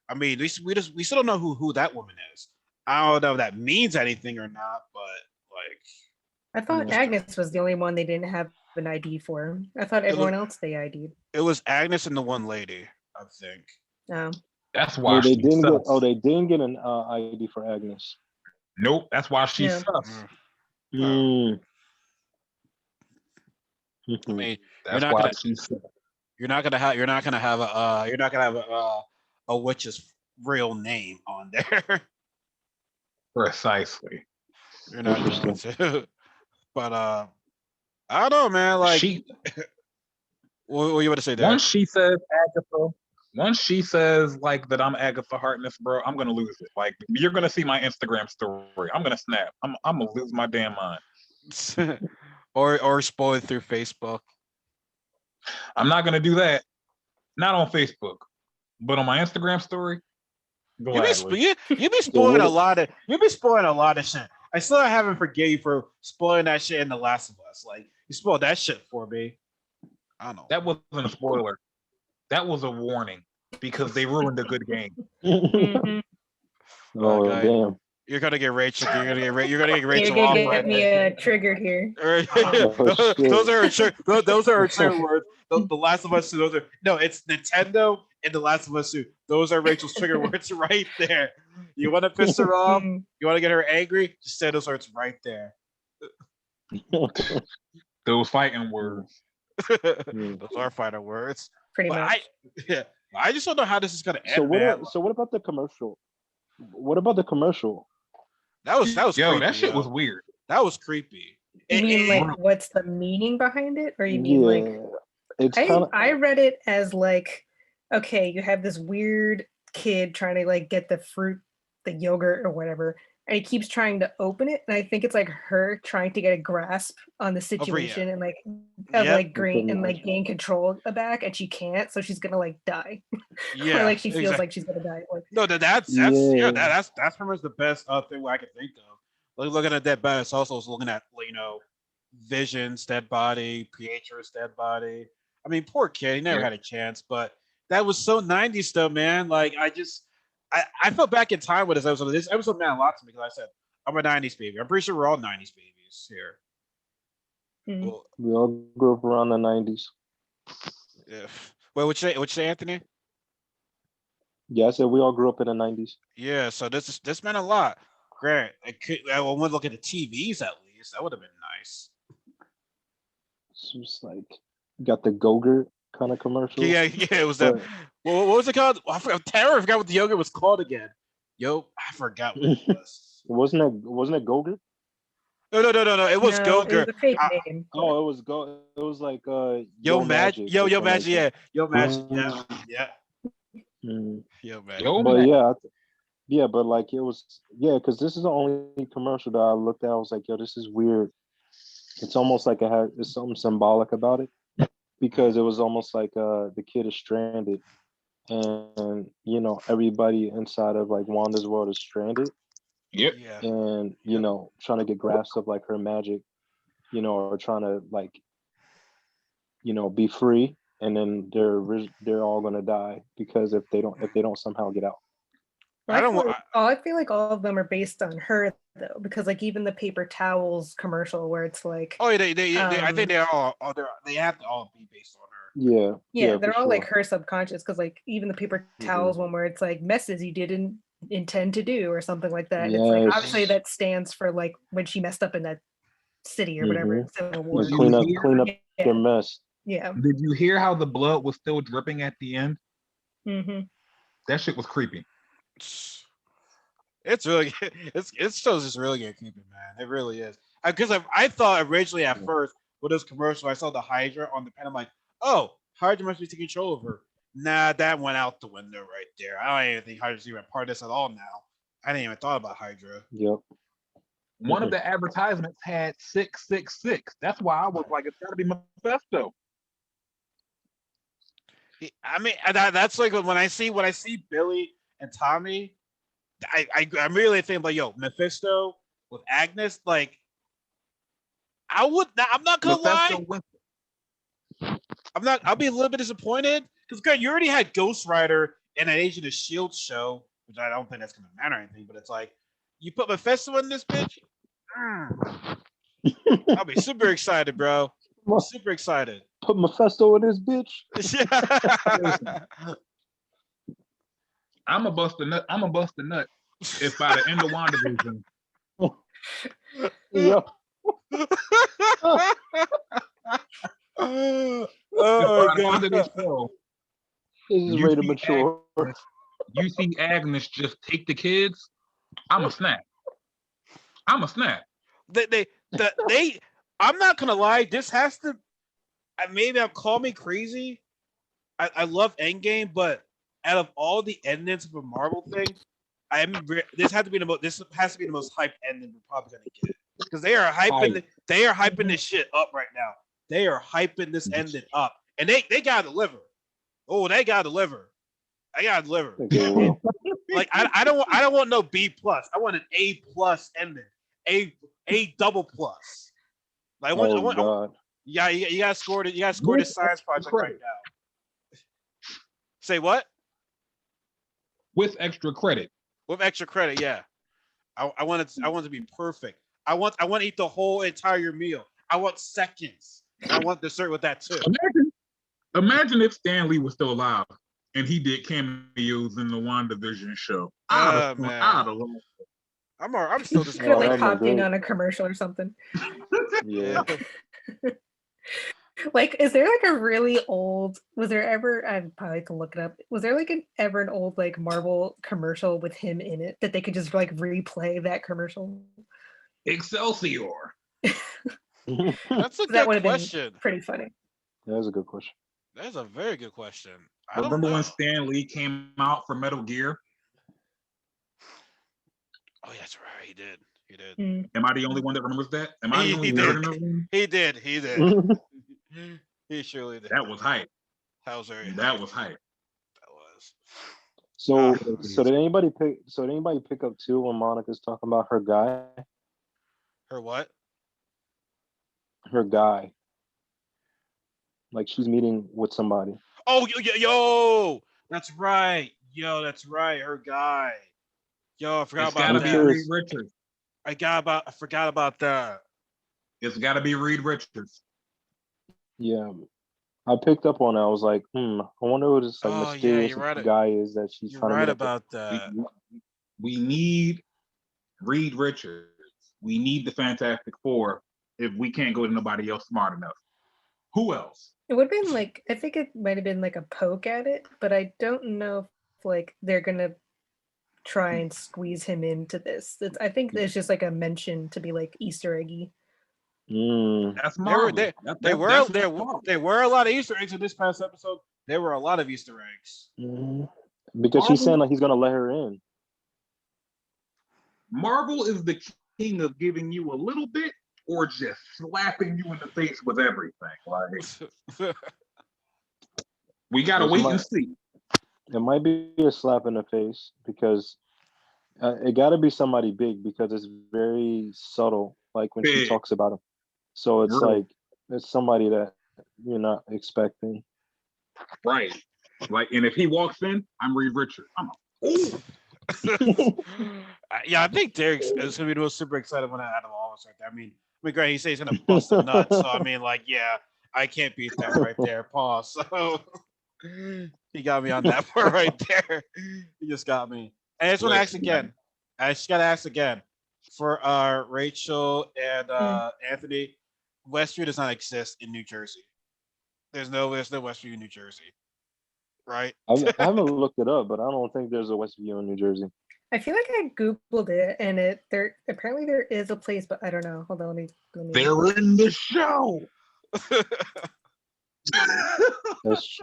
I mean, we still don't know who that woman is. I don't know if that means anything or not, but like. I thought Agnes was the only one they didn't have an ID for. I thought everyone else they ID'd. It was Agnes and the one lady, I think. Oh. That's why they didn't get. Oh, they didn't get an ID for Agnes. Nope, that's why she's sus. I mean, you're not gonna have a witch's real name on there. Precisely. You're not going to. But I don't know, man. Like, what you want to say there? Once she says like that, I'm Agatha Harkness, bro, I'm gonna lose it. Like, you're gonna see my Instagram story. I'm gonna snap. I'm gonna lose my damn mind. or spoil it through Facebook. I'm not gonna do that. Not on Facebook, but on my Instagram story. You be spoiling a lot of shit. I still haven't forgiven you for spoiling that shit in The Last of Us. Like, you spoiled that shit for me. I don't know. That wasn't a spoiler. That was a warning because they ruined a good game. Oh, damn. You're gonna get Rachel. You're gonna get Rachel. You're gonna get me triggered here. Those are her trigger words. The Last of Us 2. It's Nintendo and The Last of Us 2. Those are Rachel's trigger words right there. You want to piss her off? You want to get her angry? Just say those words right there. Those fighting words. Those are fighting words. Pretty much. I just don't know how this is gonna end. So what about the commercial? What about the commercial? That was creepy, that shit was weird. That was creepy. You mean like what's the meaning behind it, or you mean like? I read it as like, okay, you have this weird kid trying to like get the fruit the yogurt or whatever, and he keeps trying to open it, and I think it's like her trying to get a grasp on the situation and like of like gain control back, and she can't, so she's gonna like die. Yeah, or like she feels like she's gonna die. Like, no, that's pretty much the best thing I can think of. Like looking at that bad, it's also looking at Vision's dead body, Pietro's dead body. I mean, poor kid, he never had a chance, but that was so 90s stuff, man. Like I felt back in time with this episode. This episode meant a lot to me because I said I'm a 90s baby. I'm pretty sure we're all 90s babies here. mm-hmm. Well, We all grew up around the 90s. yeah. Well, what you say, Anthony? Yeah, I said we all grew up in the 90s. Yeah, so this meant a lot. Great. I want to look at the TVs at least. That would have been nice. It's just like got the Go-Gurt kind of commercial. Yeah, it was that. What was it called? I forgot what the yogurt was called again. Yo, I forgot what it was. Wasn't it Go-Gurt? No. It was Go-Gurt. It was a fake name. Oh, it was It was like Yo Magic. Yo Magic. Yeah. Yo Magic. Yeah. Mm. Yo Magic. But yeah, but like it was because this is the only commercial that I looked at. I was like, yo, this is weird. It's almost like it's something symbolic about it because it was almost like the kid is stranded, and everybody inside of like Wanda's world is stranded. Yep. Yeah. And trying to get grasp of like her magic, or trying to like be free, and then they're all gonna die because if they don't somehow get out. I feel like all of them are based on her though, because like even the paper towels commercial where it's like I think they have to all be based on her. Yeah, they're all like her subconscious because like even the paper towels one where it's like messes you didn't intend to do or something like that. Yes. It's like obviously that stands for like when she messed up in that city or whatever. Civil War. Clean up their mess. Yeah. Did you hear how the blood was still dripping at the end? Mm-hmm. That shit was creepy. It's really it shows just really getting creepy, man. It really is. Because I thought originally at first with this commercial, I saw the Hydra on the pen. I'm like, oh, Hydra must be taking control of her. Nah, that went out the window right there. I don't even think Hydra's even part of this at all now. I didn't even thought about Hydra. Yep. One of the advertisements had 666. That's why I was like, it's got to be Mephisto. I mean, that's like when I see Billy and Tommy, I really think like, yo, Mephisto with Agnes, like, I'm not gonna lie. I'll be a little bit disappointed because you already had Ghost Rider in an Agent of S.H.I.E.L.D. show, which I don't think that's gonna matter or anything, but it's like you put Mephisto in this bitch. I'll be super excited, bro. Super excited. Put Mephisto in this bitch. I'm a bust a nut if by the end of WandaVision. Yeah. Oh god. This is way to mature. You see Agnes just take the kids. I'm a snap. They I'm not gonna lie, this has to maybe call me crazy. I love Endgame, but out of all the endings of a Marvel thing, this has to be the most hyped ending we're probably gonna get. Because they are hyping this shit up right now. They are hyping this ending up. And they gotta deliver. Oh, they gotta deliver. I gotta deliver. Like I don't want no B+. I want an A+ ending. A double plus. Like you gotta score it. You gotta score this science project right now. Say what? With extra credit. With extra credit, yeah. I want it to be perfect. I want to eat the whole entire meal. I want seconds. And I want dessert with that too. Imagine if Stan Lee was still alive and he did cameos in the WandaVision show. Man. I'm still just could have like popped in on a commercial or something. Yeah. Like, is there like a really old? Was there ever? I'd probably have to look it up. Was there like an old like Marvel commercial with him in it that they could just like replay that commercial? Excelsior. That's a good question. Pretty funny. That's a good question. That's a very good question. Remember when Stan Lee came out for Metal Gear? Oh, yeah, that's right. He did. He did. Am I the only one that remembers that? Am I the only He nerd did. in the room? He did. He did. He surely did. That was hype. That was very That hype. was hype. That was. So, Ah. so did anybody pick? So did anybody pick up too when Monica's talking about her guy? Her what? Her guy, like she's meeting with somebody. Oh, yo, that's right. Yo, that's right. Her guy. Yo, I forgot It's about gotta I'm be that. Reed curious. Richards. I forgot about that. It's gotta be Reed Richards. Yeah, I picked up on it. I was like, I wonder who this like Oh yeah, mysterious you're right. guy is that she's You're trying to meet right up with. about We, that. we need Reed Richards. We need the Fantastic Four if we can't go to nobody else smart enough. Who else? It would have been like, I think it might have been like a poke at it, but I don't know if like they're gonna try and squeeze him into this. I think it's just like a mention to be like Easter eggy. That's There were Marvel. there were a lot of Easter eggs in this past episode. There were a lot of Easter eggs. Because she's saying Marvel, like he's gonna let her in. Marvel is the king of giving you a little bit or just slapping you in the face with everything. Like we gotta It wait might, and see. it might be a slap in the face because it got to be somebody big because it's very subtle. Like when she Big, talks about him, so it's really, like it's somebody that you're not expecting. right. Like, and if he walks in, I'm Reed Richards. I'm a ooh. Yeah, I think Derek's is gonna be the most super excited when out of all of us right there. I mean, great. He says he's gonna bust a nut, so I mean, like, yeah, I can't beat that right there. Pause. So he got me on that part right there. He just got me. And I just want to ask again. I just gotta ask again for Rachel and Anthony. Westview does not exist in New Jersey. There's no Westview in New Jersey, right? I haven't looked it up, but I don't think there's a Westview in New Jersey. I feel like I googled it, and there apparently there is a place, but I don't know. Hold on, let me. They're in the show. That's,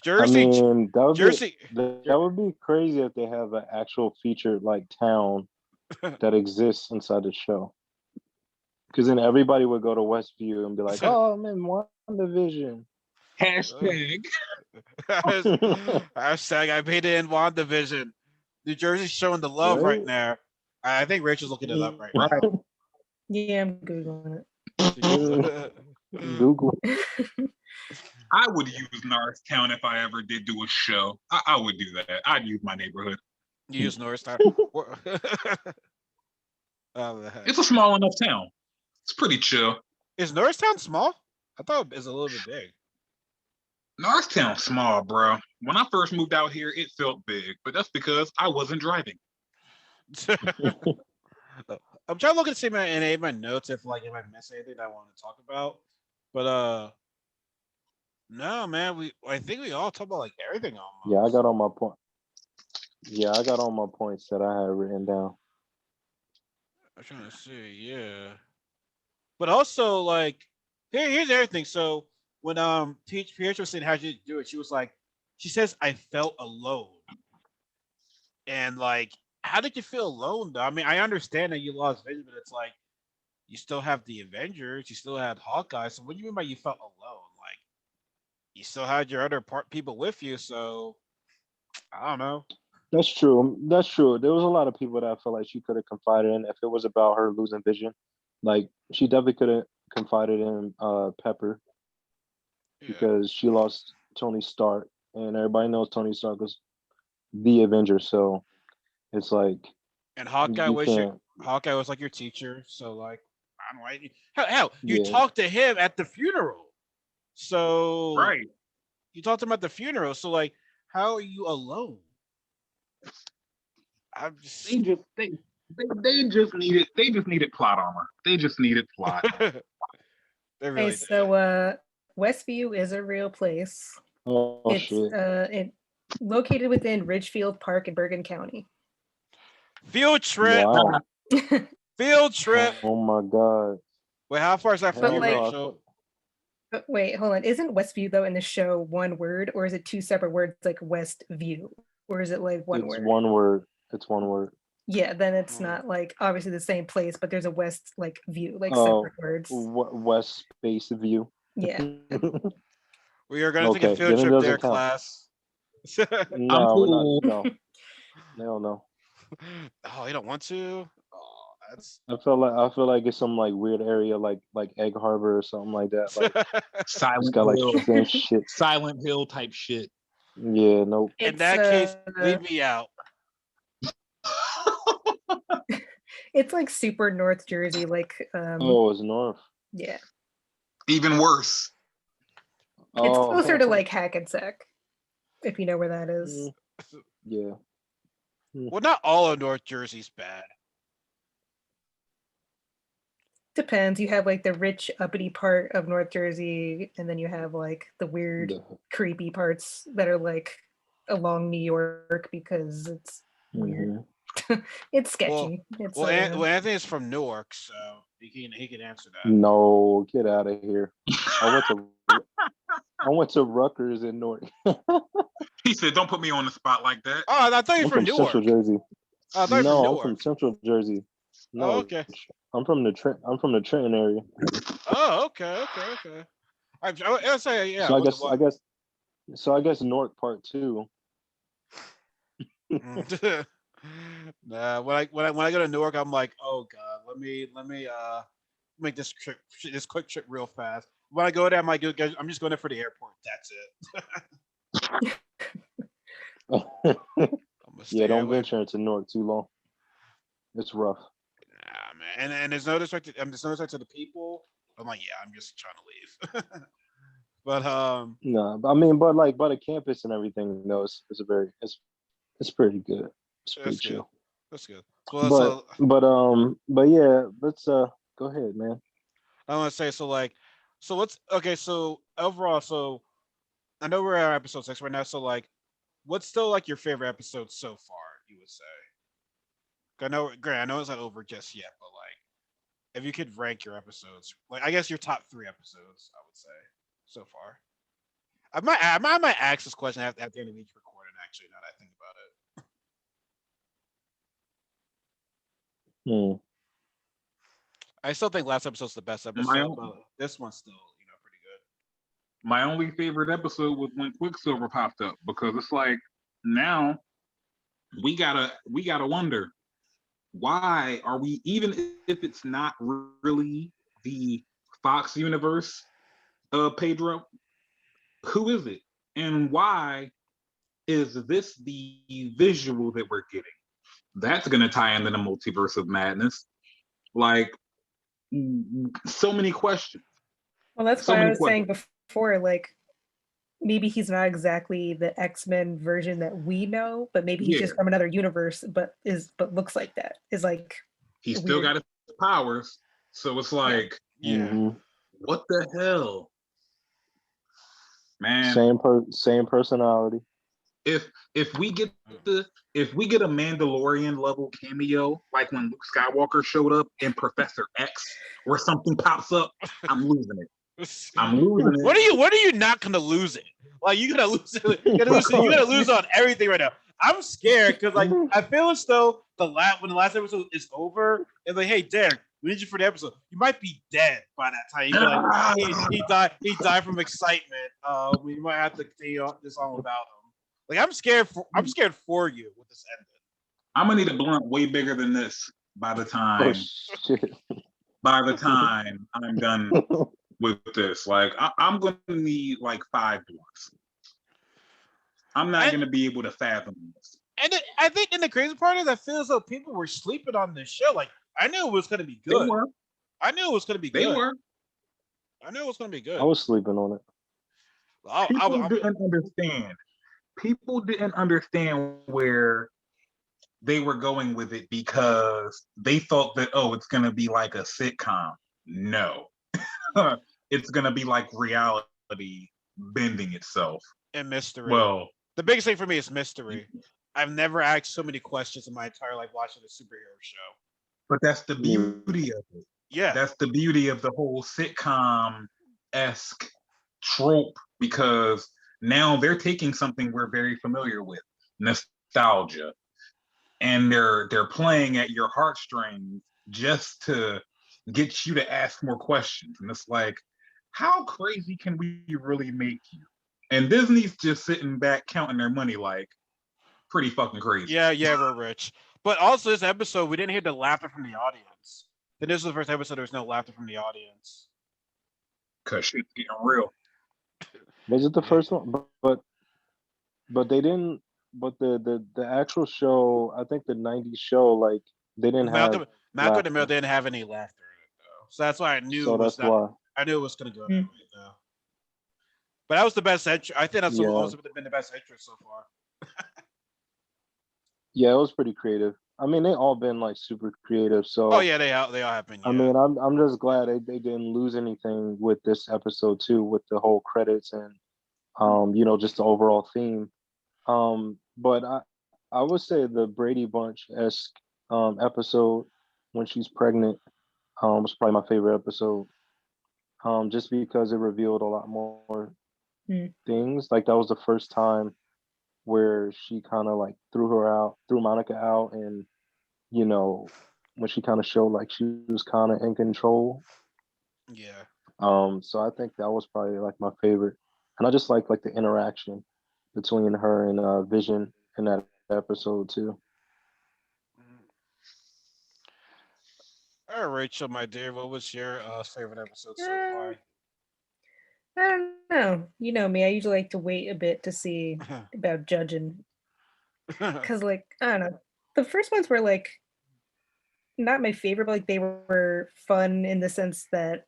Jersey, I mean, Jersey. that would be crazy if they have an actual featured like town that exists inside the show. Because then everybody would go to Westview and be like, "Oh, I'm in WandaVision." Hashtag. Hashtag I made it in WandaVision. New Jersey's showing the love right now. I think Rachel's looking it up right now. Yeah, I'm googling it. Google. I would use Norristown if I ever did do a show. I would do that. I'd use my neighborhood. You use Norristown. It's a small enough town. It's pretty chill. Is Norristown small? I thought it was a little bit big. Norristown's small, bro. When I first moved out here, it felt big, but that's because I wasn't driving. I'm trying to look at see my notes if I miss anything I want to talk about. But no, man, I think we all talk about like everything almost. Yeah, I got all my point. Yeah, I got all my points that I had written down. I'm trying to see, yeah. But also, like, here's everything. So when Peach was saying how you do it, she was like, she says, "I felt alone," and like, how did you feel alone though? I mean, I understand that you lost Vision, but it's like you still have the Avengers, you still had Hawkeye. So what do you mean by you felt alone? Like, you still had your other people with you. So I don't know. That's true. That's true. There was a lot of people that I felt like she could have confided in if it was about her losing Vision. Like she definitely could have confided in Pepper because she lost Tony Stark, and everybody knows Tony Stark was the Avenger. So it's like, and Hawkeye was like your teacher. So like, I don't know. Hell, you talked to him at the funeral. So right, you talked to him at the funeral. So like, how are you alone? I'm just they just needed plot armor. They just needed plot. They really did. So Westview is a real place. Oh it's shit! It located within Ridgefield Park in Bergen County. Field trip. Wow. Field trip. Oh my god! Wait, how far is that from you, Rachel? Wait, hold on. Isn't Westview though in the show one word, or is it two separate words like Westview, or is it like one word? It's one word. It's one word. Yeah, then it's Mm. not like obviously the same place, but there's a west like view, like Oh, separate words. West Space View. Yeah. We are going to take a Okay, field then it trip there, doesn't count. class. I'm No, we're not. cool. No, hell no. Oh, you don't want to? Oh, that's. I feel like it's some like weird area like Egg Harbor or something like that. Like it's Silent got like Hill, strange shit. Silent Hill type shit. Yeah, nope. In It's that case, leave me out. it's like super North Jersey, like Oh, it's north. yeah. Even worse. It's Oh, closer to like Hackensack, if you know where that is. yeah. Well, not all of North Jersey's bad. Depends. You have like the rich, uppity part of North Jersey, and then you have like the weird, The- creepy parts that are like along New York because it's weird. mhm. It's sketchy. Well, it's well, Anthony is from Newark, so he can answer that. No, get out of here. I went to Rutgers in North. He said, "Don't put me on the spot like that." Oh, I thought you I'm were from from Newark. Central Jersey. Oh, I thought you were from No, I'm Newark. from Central Jersey. No, Oh, okay. I'm from the Trenton area. Oh, okay. I'll say yeah. So I guess North Part 2. Nah, when I go to Newark, I'm like, oh god, let me make this quick trip real fast. When I go there, I'm just going there for the airport. That's it. I'm gonna stay Yeah, don't away. venture into North too long. It's rough. Nah, man, and there's no disrespect. There's no disrespect to the people. I'm like, yeah, I'm just trying to leave. But No, I mean, but the campus and everything, no, it's it's pretty good. It's pretty that's good. chill. That's good. Well, But yeah, let's go ahead, man. I want to say so what's okay. So overall, so I know we're at episode 6 right now. So like, what's still like your favorite episode so far? You would say. I know, Grant. I know it's not over just yet, but like, if you could rank your episodes, like I guess your top 3 episodes, I would say so far. I might ask this question at the end of each recording. Actually, now that I think about it, Hmm. I still think last episode's the best episode, but this one's still pretty good. My only favorite episode was when Quicksilver popped up because it's like now we gotta wonder why are we, even if it's not really the Fox universe, Pedro, who is it and why is this the visual that we're getting? That's gonna tie into the multiverse of madness. Like so many questions. well, that's So why I many was saying before, like maybe he's not exactly the X-Men version that we know, but maybe he's Yeah. just from another universe, but looks like that. Is like He still got his powers, so it's like, Yeah. Mhm. what the hell, man? Same personality. If we get a Mandalorian level cameo, like when Luke Skywalker showed up in Professor X, where something pops up, I'm losing it. I'm losing it. What are you not gonna lose it? Like you gotta lose it. You gotta lose on everything right now. I'm scared because like I feel as though when the last episode is over, it's like, hey Derek, we need you for the episode. You might be dead by that time. You like he died from excitement. We might have to continue this on without him. Like I'm scared for you with this ending. I'm gonna need a blunt way bigger than this by the Oh time shit. I'm done with this. Like I'm gonna need like 5 blunts. I'm not gonna be able to fathom this. And I think the crazy part is I feel as though people were sleeping on this show. Like I knew it was gonna be good. They were. I knew it was gonna be They good. were. I knew it was gonna be good. I was sleeping on it. People didn't understand. People didn't understand where they were going with it because they thought that, oh, it's going to be like a sitcom. No. It's going to be like reality bending itself. And mystery. Well, the biggest thing for me is mystery. I've never asked so many questions in my entire life watching a superhero show. But that's the beauty of it. Yeah. That's the beauty of the whole sitcom-esque trope, because now they're taking something we're very familiar with, nostalgia. and they're playing at your heartstrings just to get you to ask more questions. And it's like, how crazy can we really make you? And Disney's just sitting back counting their money like pretty fucking crazy. Yeah, we're rich. But also this episode, we didn't hear the laughter from the audience. Then this was the first episode there was no laughter from the audience. Cause shit's getting real. Was it the first one? But they didn't. But the actual show, I think the '90s show, like they didn't have Malcolm the Mill laughter. didn't have any laughter in it though. So that's why I knew So it was that's not. why. I knew it was gonna go that way though. But that was the best entry. I think that's Yeah. also been the best entrance so far. Yeah, it was pretty creative. I mean, they all been like super creative. So Oh yeah, they all have been. Yeah. I mean, I'm just glad they didn't lose anything with this episode too, with the whole credits and just the overall theme. But I would say the Brady Bunch-esque episode when she's pregnant was probably my favorite episode. Just because it revealed a lot more things. Like that was the first time where she kind of like threw Monica out, and when she kind of showed like she was kind of in control. Yeah. So I think that was probably like my favorite, and I just like the interaction between her and Vision in that episode too. All right, Rachel, my dear, what was your favorite episode so far? I don't know. You know me. I usually like to wait a bit to see about judging, because like I don't know. The first ones were like not my favorite, but like they were fun in the sense that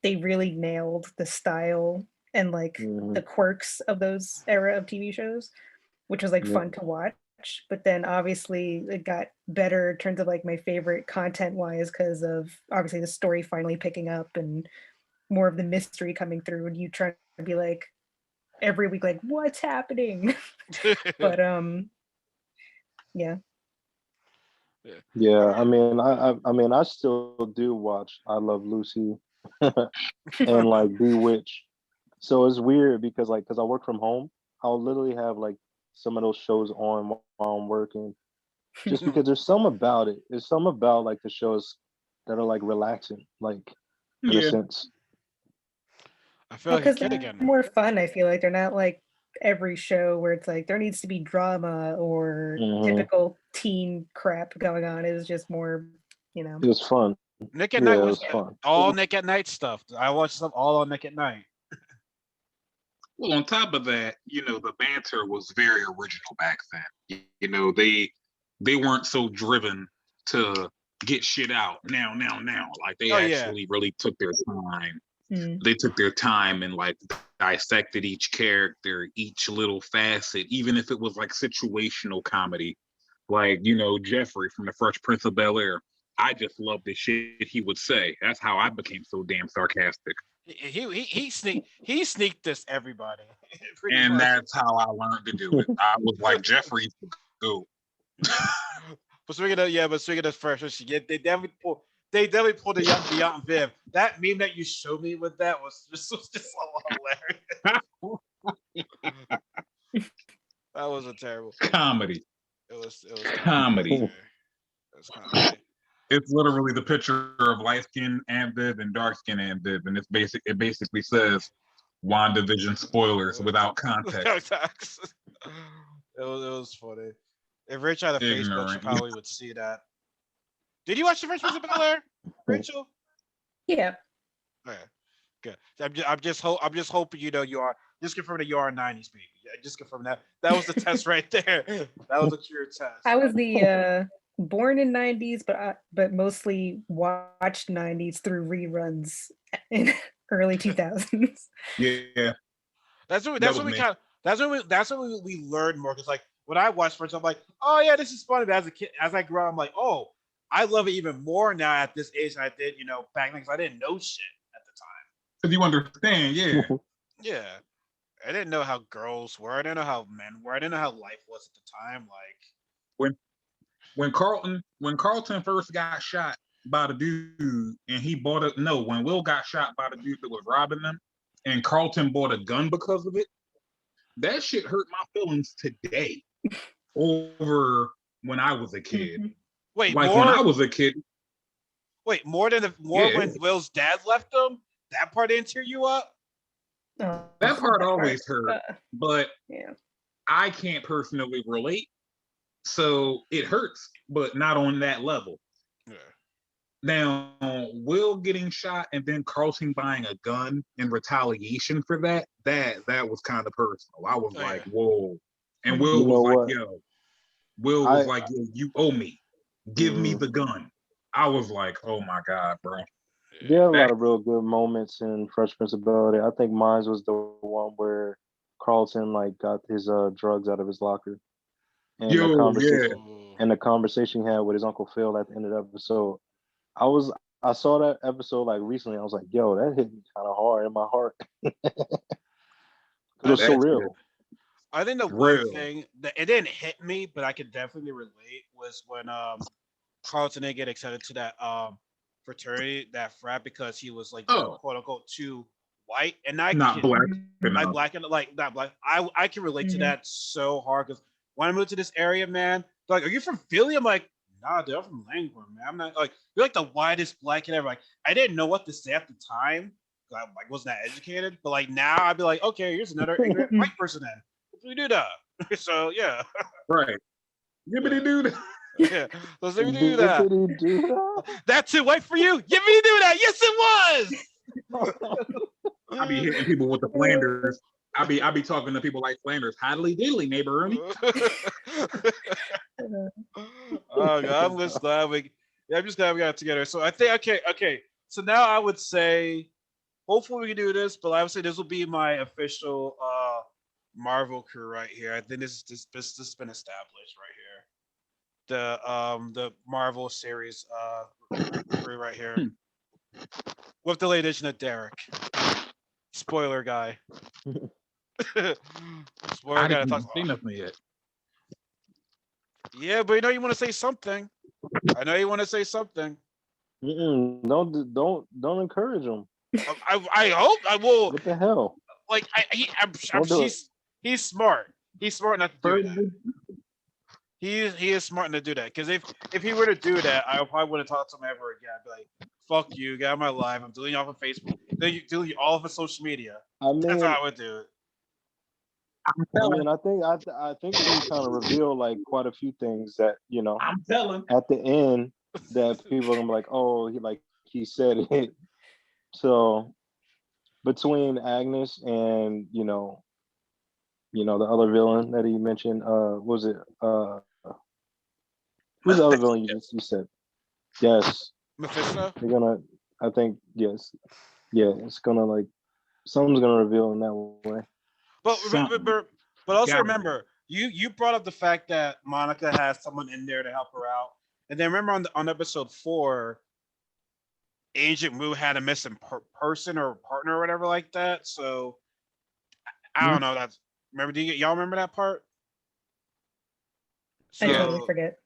they really nailed the style and like the quirks of those era of TV shows, which was like fun to watch. But then obviously it got better in terms of like my favorite content wise because of obviously the story finally picking up and more of the mystery coming through, and you try to be like every week like what's happening. But yeah. Yeah, I mean, I still do watch I Love Lucy and like Bewitched. So it's weird because I work from home, I'll literally have like some of those shows on while I'm working, just because there's some about it. There's some about like the shows that are like relaxing, like in a sense. I feel like a Because kid they're again. more fun. I feel like they're not like every show where it's like there needs to be drama or typical teen crap going on. It was just more, It was fun. Nick at Yeah, Night it was was fun. all Nick at Night stuff. I watched stuff all on Nick at Night. Well, on top of that, the banter was very original back then. They weren't so driven to get shit out now. Like they actually really took their time. They took their time and like dissected each character, each little facet, even if it was like situational comedy. Like, Jeffrey from the Fresh Prince of Bel-Air. I just love the shit he would say. That's how I became so damn sarcastic. He sneaked this everybody. And much. that's how I learned to do it. I was like, Jeffrey's the goat. But speaking of Fresh, they definitely pulled the young Viv. That meme that you showed me with that was just so hilarious. That was a terrible comedy. It was comedy. It was comedy. It's literally the picture of light skin Aunt Viv and dark skin Aunt Viv, and it basically says WandaVision spoilers without context. It was funny. If Rich had a Facebook, she probably would see that. Did you watch the Fresh Prince of Bel-Air, Rachel? Yeah. Okay, good. I'm just hoping you are just confirm that you are a '90s baby. Yeah, just confirm that. That was the test right there. That was a pure test. I was the born in '90s, but mostly watched '90s through reruns in early 2000s. Yeah. That's when we learned more, because like when I watched first, I'm like, oh yeah, this is funny. But as a kid, as I grew up, I'm like, oh, I love it even more now at this age than I did, back then, because I didn't know shit at the time. Because you understand, yeah. Yeah. I didn't know how girls were. I didn't know how men were. I didn't know how life was at the time. Like when Carlton first got shot by the dude, and when Will got shot by the dude that was robbing them, and Carlton bought a gun because of it, that shit hurt my feelings today over when I was a kid. Mhm. Wait, Like more? when I was a kid. Wait, more Yeah. when Will's dad left him? That part didn't tear you up? Oh, That part always hurt, but yeah. I can't personally relate. So it hurts, but not on that level. Yeah. Now, Will getting shot and then Carlton buying a gun in retaliation for that was kind of personal. I was Oh, like, yeah. whoa. And Mhm. Will You know was like, what? yo. Will was like, yo, you owe me. Give me the gun. I was like, oh my God, bro. There are a lot That- of real good moments in Fresh Prince of Bel-Air. I think mine was the one where Carlton like got his drugs out of his locker, and the Yo, conversation yeah. Ooh. and the conversation he had with his Uncle Phil at the end of the episode. I saw that episode like recently. I was like, yo, that hit me kind of hard in my heart. It was so That's real. I think the one real. thing that it didn't hit me, but I could definitely relate was when Carlton didn't get accepted to that fraternity, that frat, because he was like Oh, quote unquote too white. And I not can black like enough. black and like not black. I can relate to Mhm. that so hard because when I moved to this area, man, they're like, are you from Philly? I'm like, nah, dude, I'm from Langford, man. I'm not like you're like the whitest black kid ever. Like I didn't know what to say at the time. 'Cause I like wasn't that educated, but like now I'd be like, okay, here's another ignorant white person then. We do that. So yeah, Right. Yippity dude. yeah. Let's let me do that. Did he do that? That too white for you? Give me do that. Yes, it I be hitting people with the Flanders. I be talking to people like Flanders. Hiddly diddly, neighbor Ernie. Oh God, I'm just glad we. Yeah, I'm just glad we got it together. So I think okay. So now I would say, hopefully we can do this, but I would say this will be my official Marvel crew right here. I think this has been established right here. The Marvel series crew right here with the late addition of Derek. Spoiler guy. Spoiler I guy. didn't Talks. even say nothing yet. Yeah, but you know you want to say something. I know you want to say something. Don't encourage him. I hope I will. What the hell? Like Don't do it. he's smart. He's smart not to do First, that. He is smart not to do that. Because if he were to do that, I probably wouldn't talk to him ever again. I'd be like, "Fuck you, get out of my life. I'm deleting you off of Facebook. Deleting you all of social media." I mean, That's how I would do it. I think he kind of revealed like quite a few things that I'm telling. at the end that people are gonna be like, oh, he said it. So between Agnes and the other villain that he mentioned, was it who's the other villain you said? Yes, Mephisto. they're gonna. I think yes, yeah. It's gonna like something's gonna reveal in that way. But also Gotta remember, you brought up the fact that Monica has someone in there to help her out, and then remember on episode 4, Agent Wu had a missing person or partner or whatever like that. So I don't know. That's remember. Y'all remember that part? I Yeah. totally forget.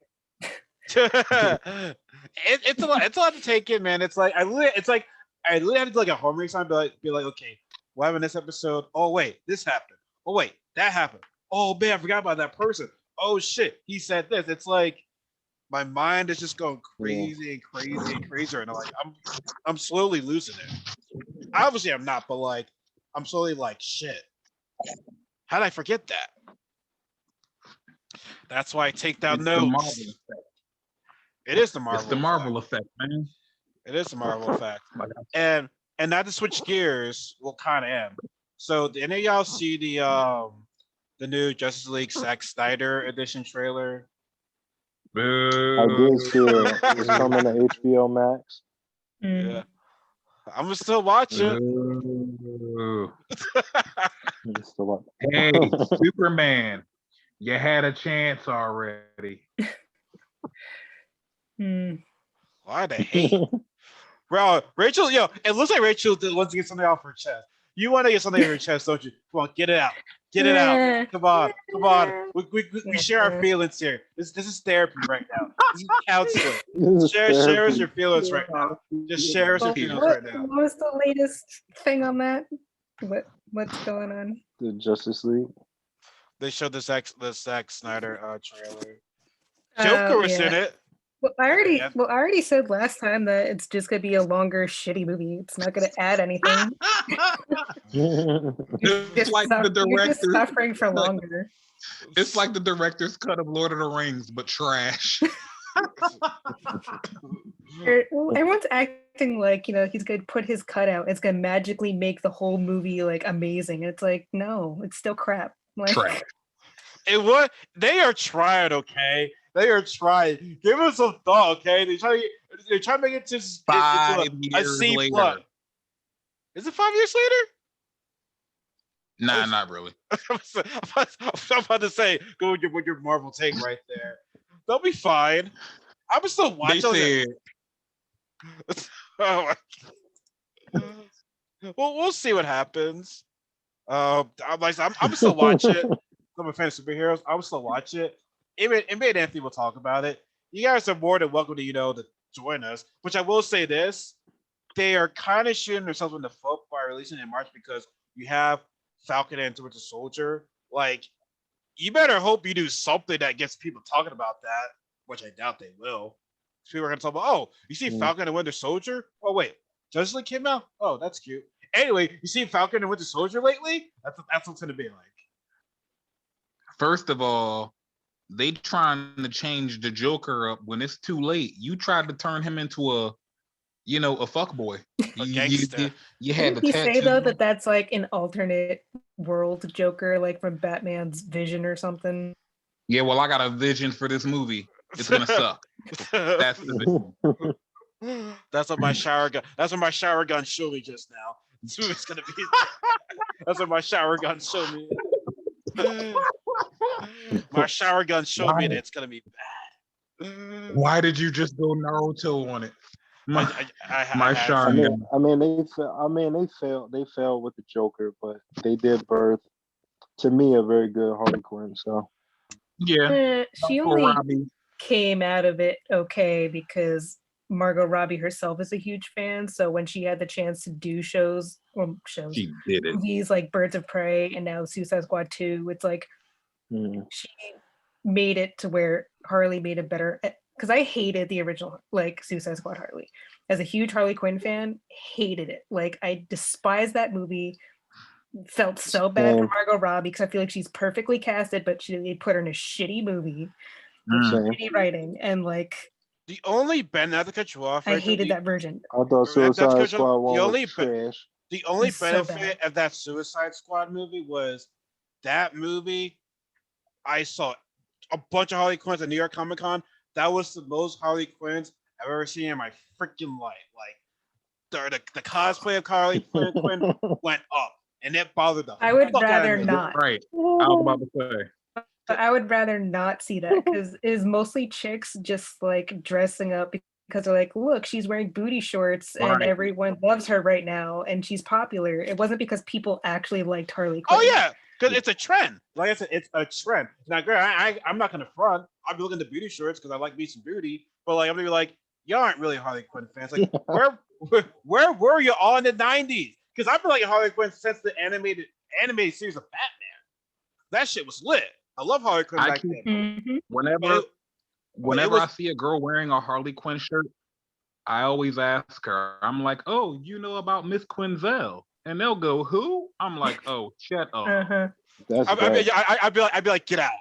It's a lot. It's a lot to take in, man. It's like I literally had to do like a homework sign, be like, okay, what happened in this episode? Oh wait, this happened. Oh wait, that happened. Oh man, I forgot about that person. Oh shit, he said this. It's like my mind is just going crazy and crazy and crazy, and I'm slowly losing it. Obviously, I'm not, but like I'm slowly like shit. How did I forget that? That's why I take down It's the Marvel notes. effect. It is the Marvel. It's the Marvel effect, man. It is the Marvel effect. Like, And not to switch gears, well, kind of am. So, did any of y'all see the new Justice League Zack Snyder edition trailer? I did see it. It's coming to HBO Max. Yeah, I'm still watching. Boo. It's still up. Hey, Superman, you had a chance already. Why the hate, bro? Rachel, it looks like Rachel wants to get something off her chest. You want to get something off your chest, don't you? Come on, get it out. Get it out. Come on. We share our feelings here. This is therapy right now. This is counseling. Share us your feelings right now. Just share us your feelings right now. What was the latest thing on that? What's going on? The Justice League. They showed the Zack Snyder trailer. Joker was in Yeah. it. Well, I Yeah. already said last time that it's just gonna be a longer, shitty movie. It's not gonna add anything. It's like the You're just director. suffering for longer. It's like the director's cut of Lord of the Rings, but trash. Well, everyone's acting like he's gonna put his cut out. It's gonna magically make the whole movie like amazing. It's like no, it's still crap. Like Trash. It was. They are trying, okay. They are trying. Give us some thought, okay. They're trying to make it just into 5 a years C later. plus. Is it 5 years later? Nah, not really. I'm about to say, go with your Marvel take right there. They'll be fine. I'm still watching. They said, Oh my. Well, we'll see what happens. I'm still watch it. I'm a fan of superheroes. I will still watch it. Me and Anthony will talk about it. You guys are more than welcome to join us. Which I will say this: they are kind of shooting themselves in the foot by releasing it in March because you have Falcon and Winter Soldier. Like, you better hope you do something that gets people talking about that, which I doubt they will. People are gonna talk about, oh, you see Falcon and Winter Soldier? Oh wait, Justice League came out? Oh, that's cute. Anyway, you see Falcon and Winter Soldier lately? That's what it's gonna be like. first of all, they trying to change the Joker up when it's too late. You tried to turn him into a fuckboy. A gangster. You had the Didn't he say tattoo. though that that's like an alternate world Joker, like from Batman's vision or something? Yeah, well, I got a vision for this movie. It's gonna suck. That's the vision. That's what my shower gun. That's what my shower gun showed me just now. It's gonna be. That's what my shower gun showed me. My shower gun showed me that it's gonna be bad. Why did you just go Naruto on it? My shower I gun. mean, they failed with the Joker, but they did birth, to me, a very good Harley Quinn. So Yeah, She only came out of it okay because Margot Robbie herself is a huge fan. So when she had the chance to do shows, she did it. movies like Birds of Prey and now Suicide Squad 2, it's like she made it to where Harley made it better. Because I hated the original like Suicide Squad Harley. As a huge Harley Quinn fan, hated it. Like I despise that movie. Felt so bad for Margot Robbie because I feel like she's perfectly casted, but they put her in a shitty movie, shitty writing, and like the only Ben not to cut you off. I hated that version. I thought Suicide Squad was trash. The only It's so benefit of that Suicide Squad movie was that movie. I saw a bunch of Harley Quinns at New York Comic Con. That was the most Harley Quinns I've ever seen in my freaking life. Like the cosplay of Harley Quinn went up, and it bothered the. I would rather not. Right. I was about to say. But I would rather not see that because it is mostly chicks just like dressing up because they're like, look, she's wearing booty shorts and everyone loves her right now and she's popular. It wasn't because people actually liked Harley Quinn. Oh yeah, because it's a trend. Like I said, it's a trend. Now, girl, I'm not gonna front. I'll be looking at booty shorts because I like me some booty. But like, I'm gonna be like, y'all aren't really Harley Quinn fans. Like, where were you all in the '90s? Because I've been like Harley Quinn since the animated series of Batman. That shit was lit. I love Harley Quinn back then. Mm-hmm. Whenever I see a girl wearing a Harley Quinn shirt, I always ask her, I'm like, oh, you know about Miss Quinzel? And they'll go, who? I'm like, oh, shut up. Uh-huh. I'd be like, get out.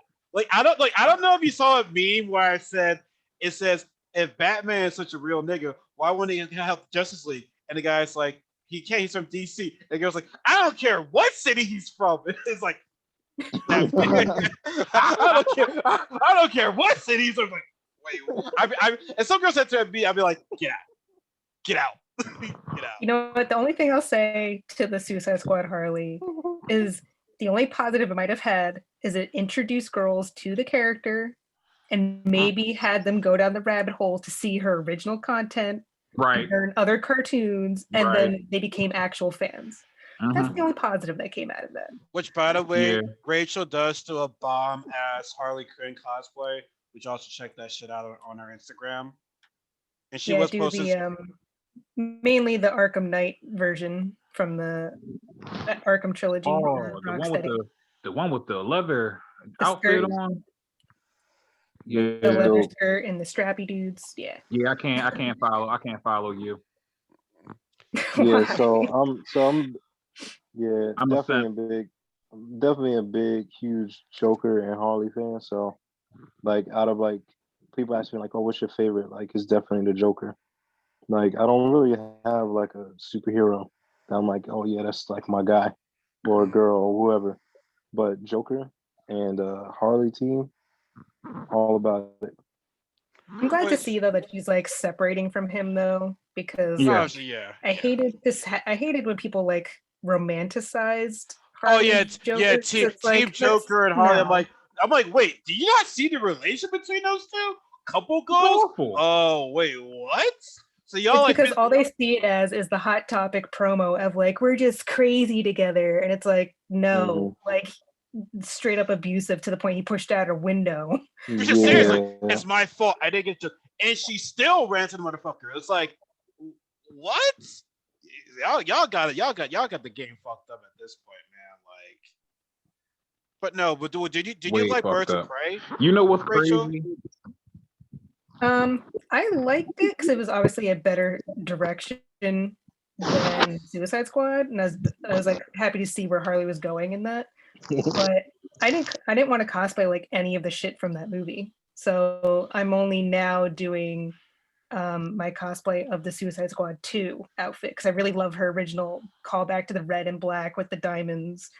I don't know if you saw a meme where it says, if Batman is such a real nigga, why wouldn't he help Justice League? And the guy's like, he can't, he's from DC. And the girl's like, I don't care what city he's from. It's like, I don't care what city he's from. Like, wait, and some girl said to me, I'd be like, get out. Get out. You know what? The only thing I'll say to the Suicide Squad Harley is the only positive it might have had is it introduced girls to the character and maybe had them go down the rabbit hole to see her original content, learn other cartoons, and then they became actual fans. That's the only positive that came out of that. Which, by the way, Rachel does do a bomb-ass Harley Quinn cosplay. Which also check that shit out on her Instagram. And she was posting mainly the Arkham Knight version from the Arkham trilogy. Oh, the one with the leather outfit on. Yeah, The leather Dope. skirt and the strappy dudes. Yeah. yeah. I can't follow you. Yeah, Why? so I'm yeah, I'm a simp. definitely a big, huge Joker and Harley fan. So like out of like people ask me like, oh, what's your favorite? Like it's definitely the Joker. Like I don't really have like a superhero that I'm like, oh yeah, that's like my guy or a girl or whoever. But Joker and Harley team, all about it. I'm glad to Wait, see though that she's like separating from him though, because Yeah. obviously, yeah. I hated this. I hated when people like romanticized Oh yeah, Harley's Joker. yeah. 'Cause it's Team like that's Joker and Harley. no. I'm like, wait, do you not see the relation between those two? Couple It's goals? awful. Oh wait, what? So y'all It's like because all they see it as is the Hot Topic promo of like we're just crazy together, and it's like no, like straight up abusive to the point he pushed out a window. She's just serious, like, Yeah. it's my fault. I didn't get to, and she still ran to the motherfucker. It's like, what? Y'all got it. Y'all got the game fucked up at this point, man. Like, but no, but did you Way like fucked Birds of up. Prey, You know what's Rachel? crazy? I liked it because it was obviously a better direction than Suicide Squad, and I was like happy to see where Harley was going in that. But I didn't want to cosplay like any of the shit from that movie. So I'm only now doing my cosplay of the Suicide Squad 2 outfit because I really love her original callback to the red and black with the diamonds.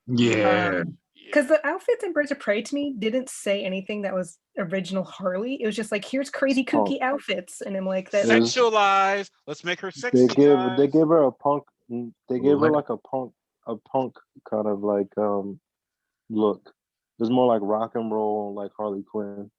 Yeah. Because the outfits in Birds of Prey to me didn't say anything that was original Harley. It was just like, here's crazy kooky outfits, and I'm like, that. Sexualized. Let's make her They sexy. gave her a punk. They gave her Let- like a punk kind of like look. It was more like rock and roll, like Harley Quinn.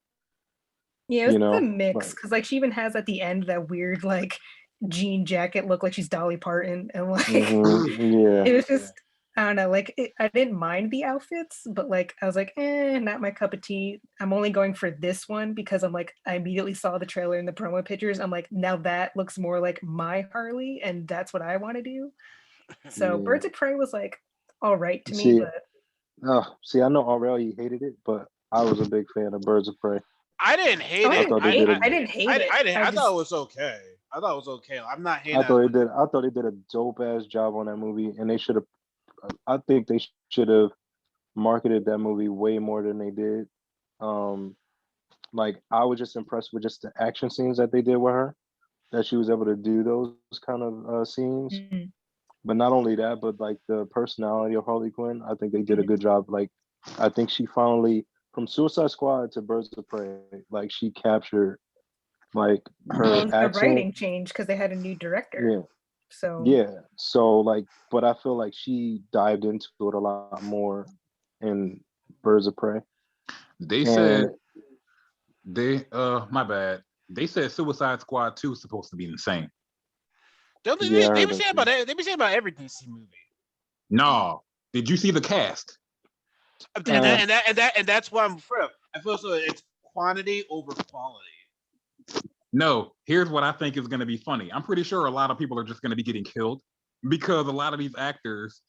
Yeah, it was You know, a mix like because like she even has at the end that weird like jean jacket look like she's Dolly Parton, and like yeah. it was just I don't know, like I didn't mind the outfits, but like I was like, not my cup of tea. I'm only going for this one because I'm like I immediately saw the trailer and the promo pictures. I'm like, now that looks more like my Harley, and that's what I want to do. So Yeah. Birds of Prey was like all right to me, See, but see, I know Aurel, hated it, but I was a big fan of Birds of Prey. I didn't hate I it. didn't thought they hate, did a- I didn't hate it. I thought just it was okay. I thought it was okay. I'm not hating. I thought they did a dope ass job on that movie, and they should have. I think they should have marketed that movie way more than they did. Like I was just impressed with just the action scenes that they did with her, that she was able to do those kind of scenes. Mhm. But not only that, but like the personality of Harley Quinn, I think they did a good job. Like I think she finally, from Suicide Squad to Birds of Prey, like she captured like her Well, the accent. writing changed because they had a new director. Yeah. So Yeah. So like, but I feel like she dived into it a lot more in Birds of Prey. They And said my bad. They said Suicide Squad 2 is supposed to be insane. They yeah, be saying about that. They be saying about every DC movie. No. Did you see the cast? And that's why I'm afraid of. I feel so it's quantity over quality. No, here's what I think is going to be funny. I'm pretty sure a lot of people are just going to be getting killed because a lot of these actors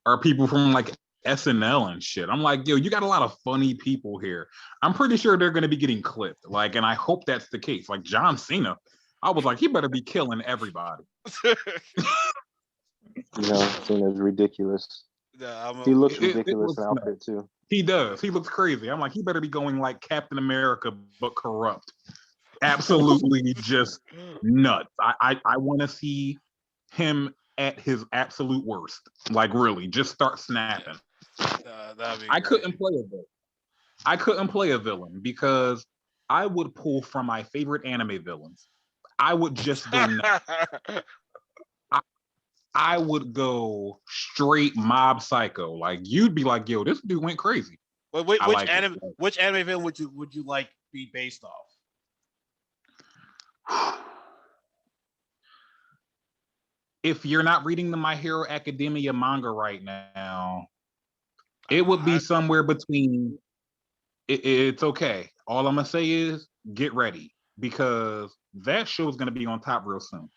are people from like SNL and shit. I'm like, yo, you got a lot of funny people here. I'm pretty sure they're going to be getting clipped. Like, and I hope that's the case. Like John Cena, I was like, he better be killing everybody. Cena's ridiculous. Yeah, He looks ridiculous in outfit too. He does. He looks crazy. I'm like, he better be going like Captain America, but corrupt. Absolutely just nuts. I want to see him at his absolute worst. Like really, just start snapping. I couldn't play a villain. I couldn't play a villain because I would pull from my favorite anime villains. I would just go I would go straight mob psycho. Like you'd be like, yo, this dude went crazy. Which anime villain would you like be based off? If you're not reading the My Hero Academia manga right now, it would be somewhere between. It's okay. All I'm gonna say is get ready because that show is gonna be on top real soon.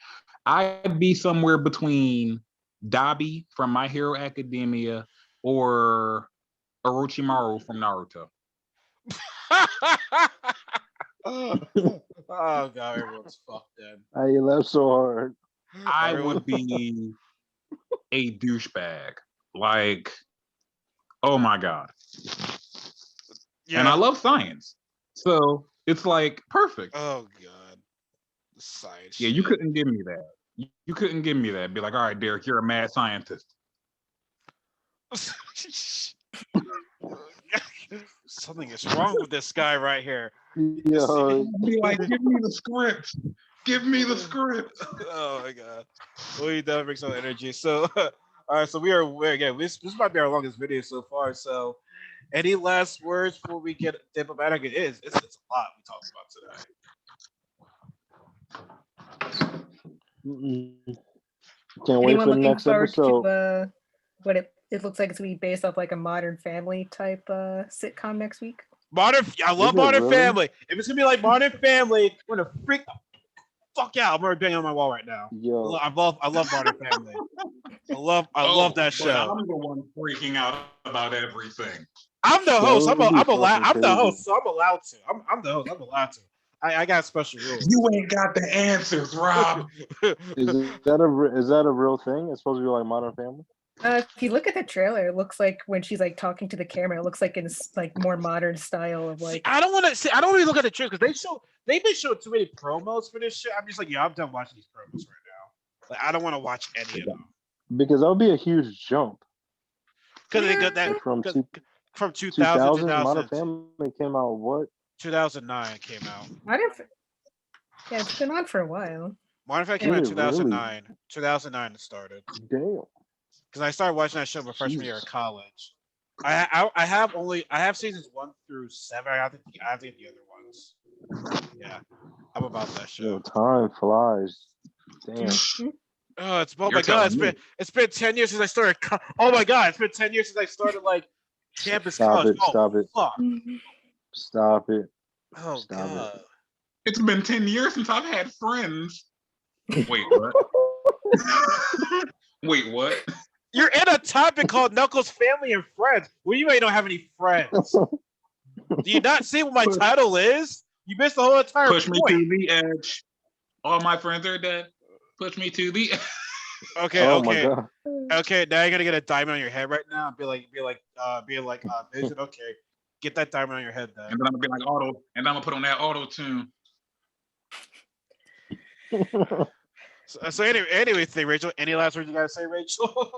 I'd be somewhere between Dabi from My Hero Academia or Orochimaru from Naruto. Oh God, everyone's fucked then. I laughed so hard. I Everyone- would be a douchebag. Like, oh my God. And I love science. So it's like perfect. Oh God, the science. Yeah, you couldn't give me that. You couldn't give me that. Be like, all right, Derek, you're a mad scientist. Something is wrong with this guy right here. Yo, Be like, give me the script. Give me the script. Oh my God, we definitely bring some energy. So, all right, so we're again. This might be our longest video so far. So, any last words before we get diplomatic? It's a lot we talked about today. can't wait Anyone for the looking next forward episode. to what it looks like it's gonna be based off like a Modern Family type sitcom next week? I love Is it Modern really? Family. If it's gonna be like Modern Family, we're gonna freak the fuck out. I'm already banging on my wall right now. Yo, I love Modern Family. I love that But show. I'm the one freaking out about everything. I'm the host. That would be fucking I'm the crazy. host, so I'm allowed to. I'm the host. I'm allowed to. I got special rules. You ain't got the answers, Rob. is that a real thing? It's supposed to be like Modern Family. If you look at the trailer, it looks like when she's like talking to the camera, it looks like it's like more modern style of like. I don't want to see. I don't really look at the trailers because they've been showing too many promos for this shit. I'm just like, yeah, I'm done watching these promos right now. Like, I don't want to watch any of them Because that would be a huge jump. because they got that Like from from 2000 2000, 2000 Modern Family came out what? 2009 came out. Yeah, it's been on for a while. Modern Family came out in Did it really? 2009. 2009 it started. Damn. Because I started watching that show my freshman year of college. I have seasons 1 through 7. I have to get the other ones. Yeah, I'm about that show. Yo, time flies. Damn. Oh, oh You're my God! telling It's been 10 years since I started. Oh my God! It's been 10 years since I started like campus Stop college. it, Oh, stop it. fuck. Stop it. Oh Stop God! It's been 10 years since I've had friends. Wait, what? Wait, what? You're in a topic called Knuckles Family and Friends. What do you mean you don't have any friends? Do you not see what my title is? You missed the whole entire Push me point. to the edge. All my friends are dead. Push me to the edge. Okay, Oh okay. my God. Okay, now you're gonna get a diamond on your head right now. Be like, Vision. Okay, get that diamond on your head then. And then I'm gonna be like auto, and I'm gonna put on that auto tune. So anyway, Rachel. Any last words you gotta say, Rachel?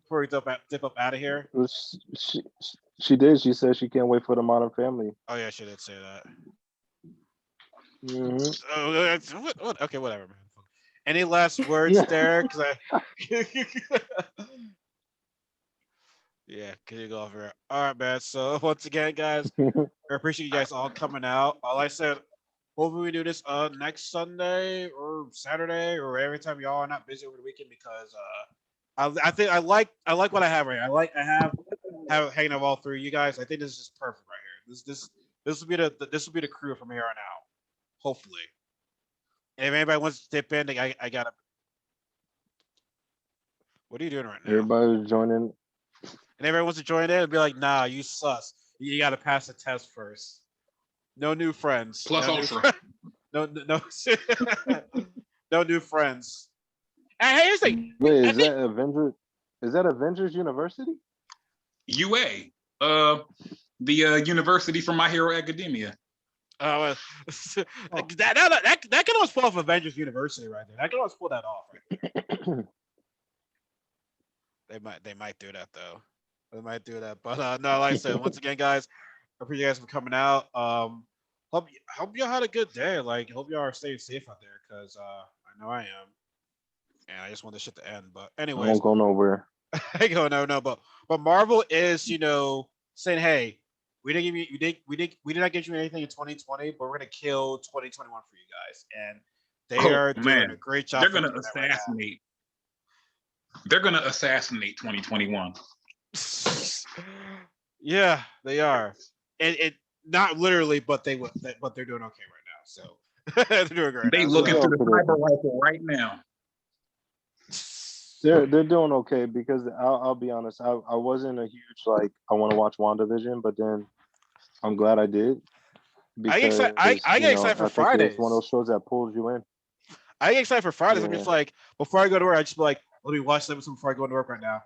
Before we dip up out of here. She did. She said she can't wait for the Modern Family. Oh yeah, she did say that. Mhm. Oh, okay, whatever, man. Any last words, Derek? Yeah, can you go over it? All right, man. So once again, guys, I appreciate you guys all coming out. Like I said, hopefully we do this next Sunday or Saturday or every time y'all are not busy over the weekend because I think I like what I have right here. I have hanging out all three of you guys. I think this is just perfect right here. This will be the crew from here on out. Hopefully. And if anybody wants to dip in, I got to. What are you doing right now? Everybody's joining. And everyone wants to join in and be like, nah, you sus. You got to pass the test first. No new friends. Plus no ultra. No no new friends. And hey, here's the thing. Wait, I is think- that Avengers? Is that Avengers University? UA. The university from My Hero Academia. that can always pull off Avengers University right there. That can always pull that off. Right? They might do that though. They might do that. But no, like I said, once again, guys, I appreciate you guys for coming out. Hope y'all had a good day. Like, hope y'all are staying safe out there because I know I am. And I just want this shit to end. But I anyways, won't go nowhere. I go no. But Marvel is, saying, hey, we did not get you anything in 2020, but we're gonna kill 2021 for you guys. And they are doing a great job. They're gonna assassinate. They're gonna assassinate 2021. Yeah, they are. And it not literally, but they would. But they're doing okay right now. So they're doing great. They looking for the sniper rifle right now. They're doing okay because I'll be honest. I wasn't a huge I want to watch WandaVision, but then I'm glad I did. I get excited. I get excited for I think Fridays. it's one of those shows that pulls you in. I get excited for Fridays. I'm Yeah. just like, before I go to work, I just be like, let me watch the episode before I go to work right now.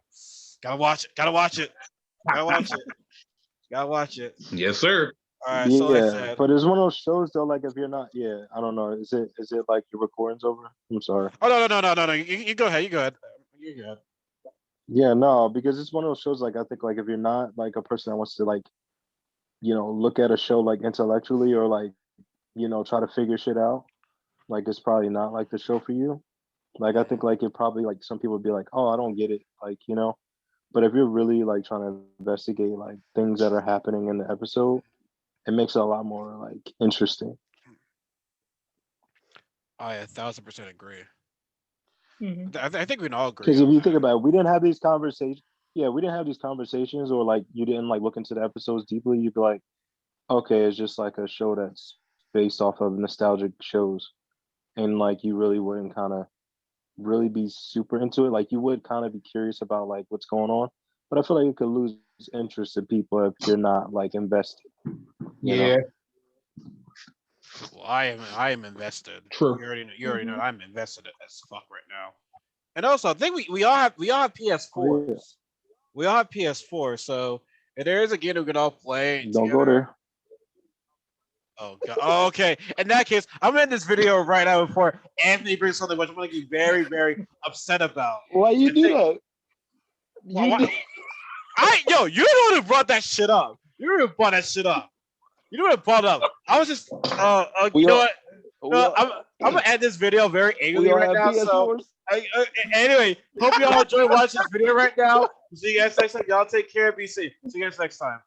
Gotta watch it. Gotta watch it. Gotta watch it. Gotta watch it. Yes, sir. All right. So like I Yeah, said, but it's one of those shows though. Like if you're not, yeah, I don't know. Is it like your recording's over? I'm sorry. oh no. You go ahead. You go ahead. You go ahead. Yeah, no, because it's one of those shows. Like I think like if you're not like a person that wants to like, look at a show like intellectually or like, try to figure shit out, like it's probably not like the show for you. Like I think like it probably like some people would be like, oh, I don't get it, like But if you're really like trying to investigate like things that are happening in the episode, it makes it a lot more like interesting. I 1,000% agree. Mhm. I think we can all agree. Because if on you that. think about it, we didn't have these conversations. Yeah, we didn't have these conversations, or like you didn't like look into the episodes deeply. You'd be like, okay, it's just like a show that's based off of nostalgic shows, and like you really wouldn't kind of really be super into it. Like you would kind of be curious about like what's going on, but I feel like it could lose interest in people if you're not like invested. you know? Yeah, Well, I am invested. True. You already know I'm invested as fuck right now. And also, I think we all have PS4s. Yeah. We all have PS4, so if there is a game we can all play. Don't together, go there. Oh god. Oh, okay. In that case, I'm gonna end this video right now before Anthony brings something which I'm gonna be very, very upset about. Why you I do think- that? Why- You You're the one who brought that shit up. You're the one who brought that shit up. You know what brought up? I was just you know what? No, I'm gonna end this video very angrily right now. So anyway, hope you all enjoy watching this video right now. See you guys next time. Y'all take care. Be safe. See you guys next time.